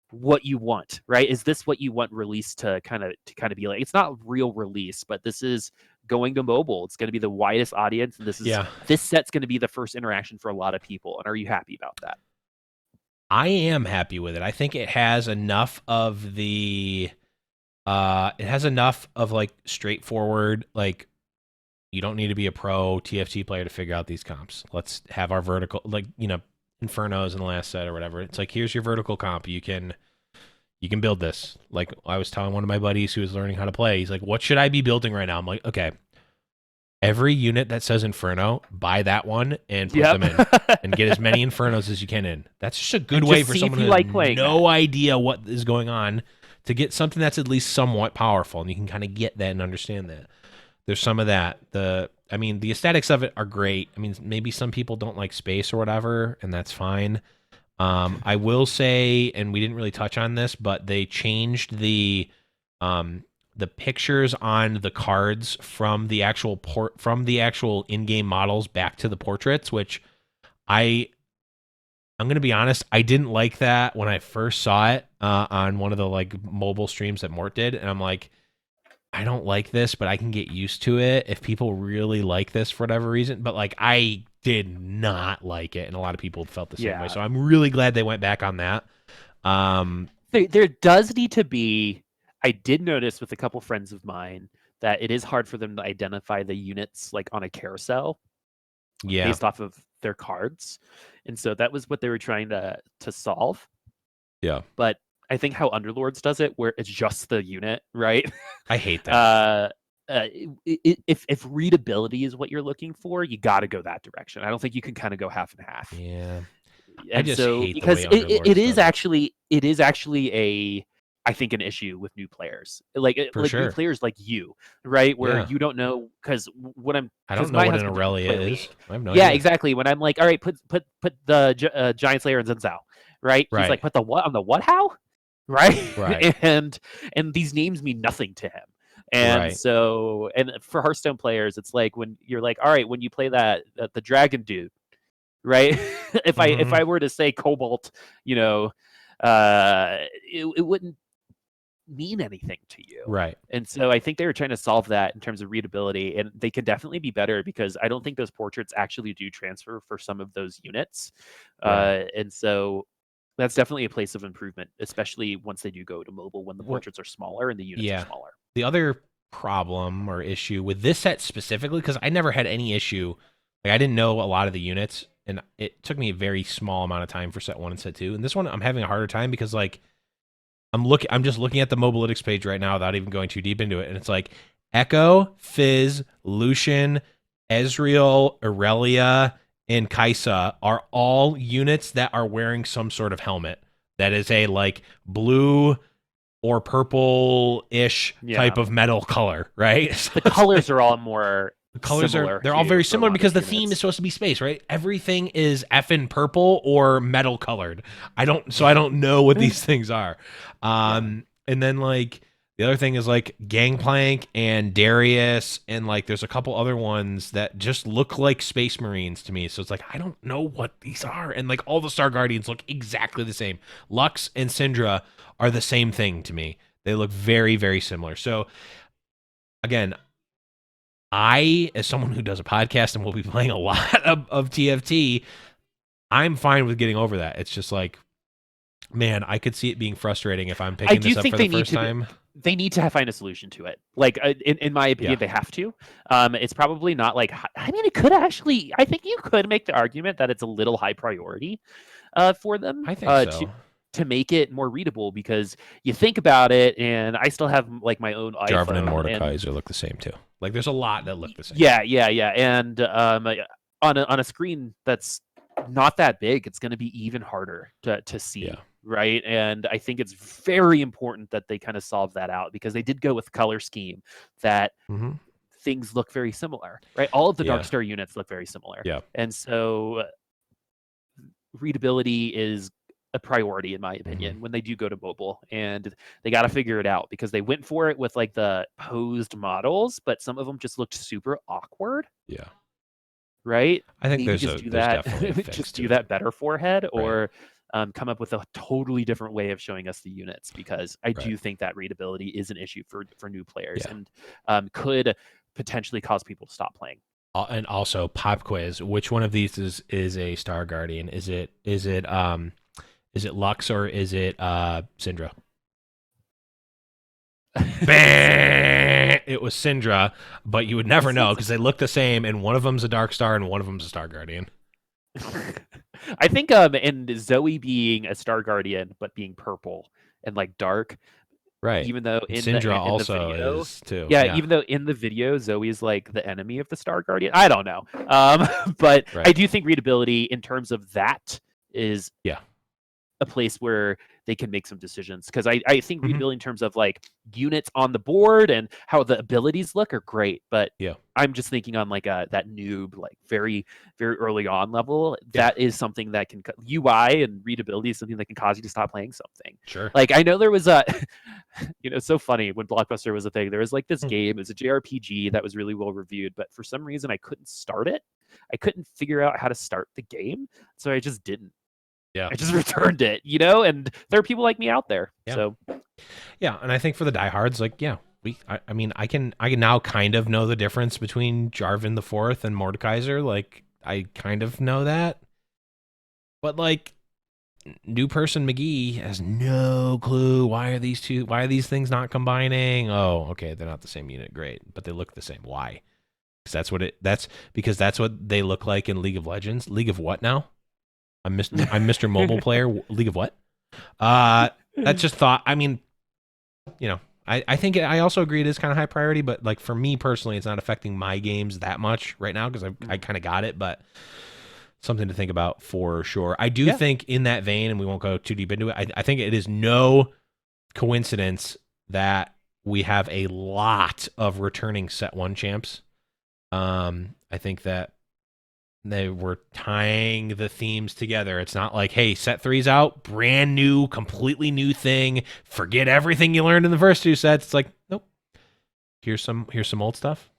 what you want, right? Is this what you want release to kind of be like? It's not real release, but this is going to mobile. It's going to be the widest audience. And this set's going to be the first interaction for a lot of people. And are you happy about that? I am happy with it. I think it has enough of like straightforward, like you don't need to be a pro TFT player to figure out these comps. Let's have our vertical, like, Infernos in the last set or whatever. It's like, here's your vertical comp. You can build this. Like I was telling one of my buddies who was learning how to play, he's like, what should I be building right now? I'm like, okay, every unit that says Inferno, buy that one and put them in and get as many Infernos as you can in. That's just a good way for someone who has no idea what is going on to get something that's at least somewhat powerful, and you can kind of get that and understand that. There's some of that. The aesthetics of it are great. I mean, maybe some people don't like space or whatever, and that's fine. I will say, and we didn't really touch on this, but they changed the pictures on the cards from the actual in-game models back to the portraits, which I'm going to be honest, I didn't like that when I first saw it on one of the like mobile streams that Mort did, and I'm like, I don't like this, but I can get used to it if people really like this for whatever reason. But like, I did not like it, and a lot of people felt the same way. So I'm really glad they went back on that. There does need to be. I did notice with a couple friends of mine that it is hard for them to identify the units like on a carousel, based off of their cards, and so that was what they were trying to solve. Yeah, but I think how Underlords does it, where it's just the unit, right? I hate that. If readability is what you're looking for, you got to go that direction. I don't think you can kind of go half and half. Yeah, and I just so hate because the way it is actually a, I think, an issue with new players, like new players like you, right? Where you don't know, because I don't know what an Aurelia is. I have no idea. Yeah, exactly. When I'm like, all right, put the Giant Slayer in Zenzao, right? He's like, put the what on the what? How? Right. and these names mean nothing to him. And so, and for Hearthstone players, it's like when you're like, all right, when you play that the dragon dude, right? if I were to say Cobalt, it wouldn't mean anything to you. Right. And so I think they were trying to solve that in terms of readability, and they can definitely be better, because I don't think those portraits actually do transfer for some of those units. And so that's definitely a place of improvement, especially once they do go to mobile, when the portraits are smaller and the units are smaller. The other problem or issue with this set specifically, because I never had any issue, like I didn't know a lot of the units, and it took me a very small amount of time for set 1 and set 2. And this one I'm having a harder time because like I'm just looking at the Mobalytics page right now without even going too deep into it, and it's like Echo, Fizz, Lucian, Ezreal, Aurelia, and Kaisa are all units that are wearing some sort of helmet that is a like blue or purple-ish type of metal color, right? So the colors are all more the colors they're all very similar because the theme is supposed to be space, right? Everything is effing purple or metal colored. I don't know what these things are. And then like the other thing is like Gangplank and Darius, and like there's a couple other ones that just look like Space Marines to me. So it's like, I don't know what these are. And like all the Star Guardians look exactly the same. Lux and Syndra are the same thing to me. They look very, very similar. So again, I, as someone who does a podcast and will be playing a lot of TFT, I'm fine with getting over that. It's just like, man, I could see it being frustrating if I'm picking this up for the first time. They need to find a solution to it. Like, in my opinion, they have to. It's probably not like, I mean, it could actually, I think you could make the argument that it's a little high priority for them. I think so. To make it more readable, because you think about it, and I still have like my own Jarvan iPhone. And Mordekaiser look the same too. Like there's a lot that look the same. Yeah. And on a screen that's not that big, it's going to be even harder to see. Yeah. Right. And I think it's very important that they kind of solve that out, because they did go with color scheme that things look very similar, right? All of the Darkstar units look very similar. Yeah. And so readability is a priority, in my opinion, when they do go to mobile, and they got to figure it out, because they went for it with like the posed models, but some of them just looked super awkward. Yeah. Right. I think there's definitely just do that better forehead, or come up with a totally different way of showing us the units, because I do think that readability is an issue for new players, and could potentially cause people to stop playing. And also, pop quiz: which one of these is a Star Guardian? Is it Is it Lux or is it Syndra? It was Syndra, but you would never know because they look the same, and one of them's a Dark Star and one of them's a Star Guardian. I think and Zoe being a Star Guardian but being purple and like dark, Right. even though in Syndra the also video, is too. yeah, even though in the video Zoe's like the enemy of the Star Guardian. I don't know. But Right. I do think readability in terms of that is a place where they can make some decisions, because I think readability in terms of like units on the board and how the abilities look are great, but I'm just thinking on like that noob, like very very early on level, that is something that can UI and readability is something that can cause you to stop playing something. Sure. Like I know there was a so funny when Blockbuster was a thing, there was like this game, it was a JRPG that was really well reviewed, but for some reason I couldn't start it. I couldn't figure out how to start the game, so I just didn't. I just returned it, and there are people like me out there. So and I think for the diehards, like, I mean, I can now kind of know the difference between Jarvan the Fourth and Mordekaiser. Like, I kind of know that, but like, new person McGee has no clue. Why are these things not combining? Oh, okay, they're not the same unit. Great, but they look the same. Why? That's because that's what they look like in League of Legends. League of what now? I'm Mr. Mobile Player. League of what? That's just thought. I mean, I think I also agree it is kind of high priority, but like for me personally, it's not affecting my games that much right now because I kind of got it, but something to think about for sure. I do think in that vein, and we won't go too deep into it, I think it is no coincidence that we have a lot of returning set 1 champs. I think that they were tying the themes together. It's not like, hey, set 3's out, brand new, completely new thing. Forget everything you learned in the first 2 sets. It's like, nope. Here's some old stuff.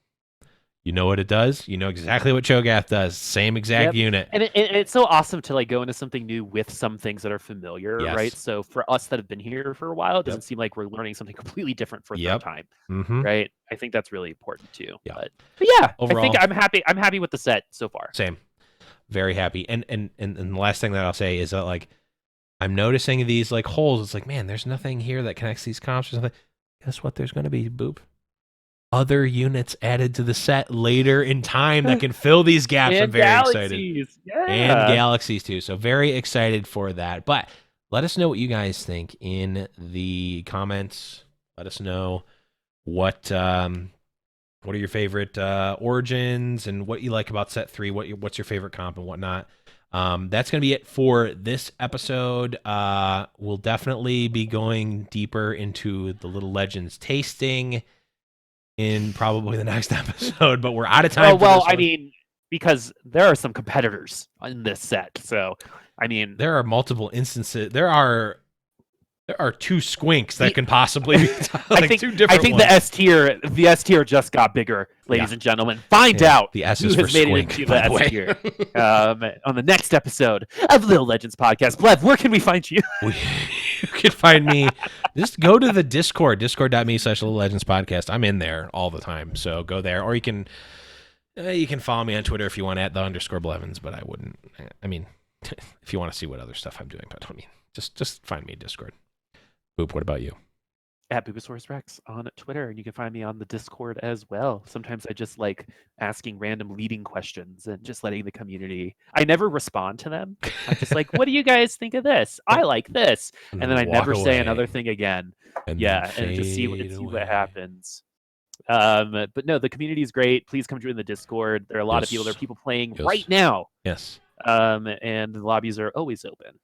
You know what it does. You know exactly what Cho'Gath does. Same exact unit. And it's so awesome to like go into something new with some things that are familiar, right? So for us that have been here for a while, it doesn't seem like we're learning something completely different for the third time, right? I think that's really important too. But yeah, overall, I think I'm happy. I'm happy with the set so far. Same, very happy. And the last thing that I'll say is that like I'm noticing these like holes. It's like, man, there's nothing here that connects these comps or something. Guess what? There's going to be, Boop, other units added to the set later in time that can fill these gaps. I'm very excited. And Galaxies too. So very excited for that. But let us know what you guys think in the comments. Let us know what are your favorite origins and what you like about set 3. What's your favorite comp and whatnot. That's going to be it for this episode. We'll definitely be going deeper into the Little Legends tasting in probably the next episode, but we're out of time. Well, I mean, because there are some competitors in this set, so I mean, there are multiple instances. There are 2 squinks that can possibly be like two different. I think ones. the S tier just got bigger, ladies and gentlemen. Find out the S who is has for made squink, it into the S tier on the next episode of Little Legends Podcast. Blev, where can we find you? You can find me. Just go to the Discord, discord.me/Little Legends Podcast. I'm in there all the time, so go there. Or you can follow me on Twitter if you want at @the_Blevins, but I wouldn't. I mean, if you want to see what other stuff I'm doing, but I mean, just find me in Discord. Boop, what about you? At Boobasaurus Rex on Twitter, and you can find me on the Discord as well. Sometimes I just like asking random leading questions and just letting the community. I never respond to them. I'm just like, "What do you guys think of this? I like this," and then I never say another thing again. And just see what happens. But no, the community is great. Please come join the Discord. There are a lot of people. There are people playing right now. Yes. And the lobbies are always open.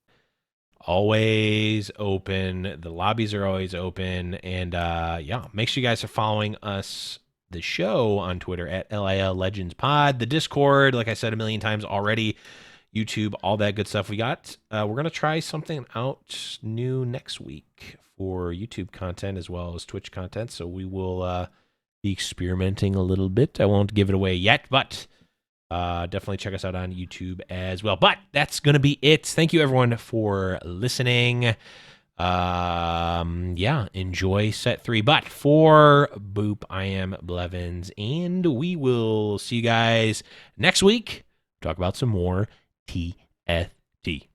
Always open. The lobbies are always open. And make sure you guys are following us, the show, on Twitter at LIL Legends Pod. The Discord, like I said a million times already, YouTube, all that good stuff we got. We're going to try something out new next week for YouTube content as well as Twitch content. So we will be experimenting a little bit. I won't give it away yet, but definitely check us out on YouTube as well. But that's going to be it. Thank you, everyone, for listening. Enjoy set 3. But for Boop, I am Blevins, and we will see you guys next week. Talk about some more TFT.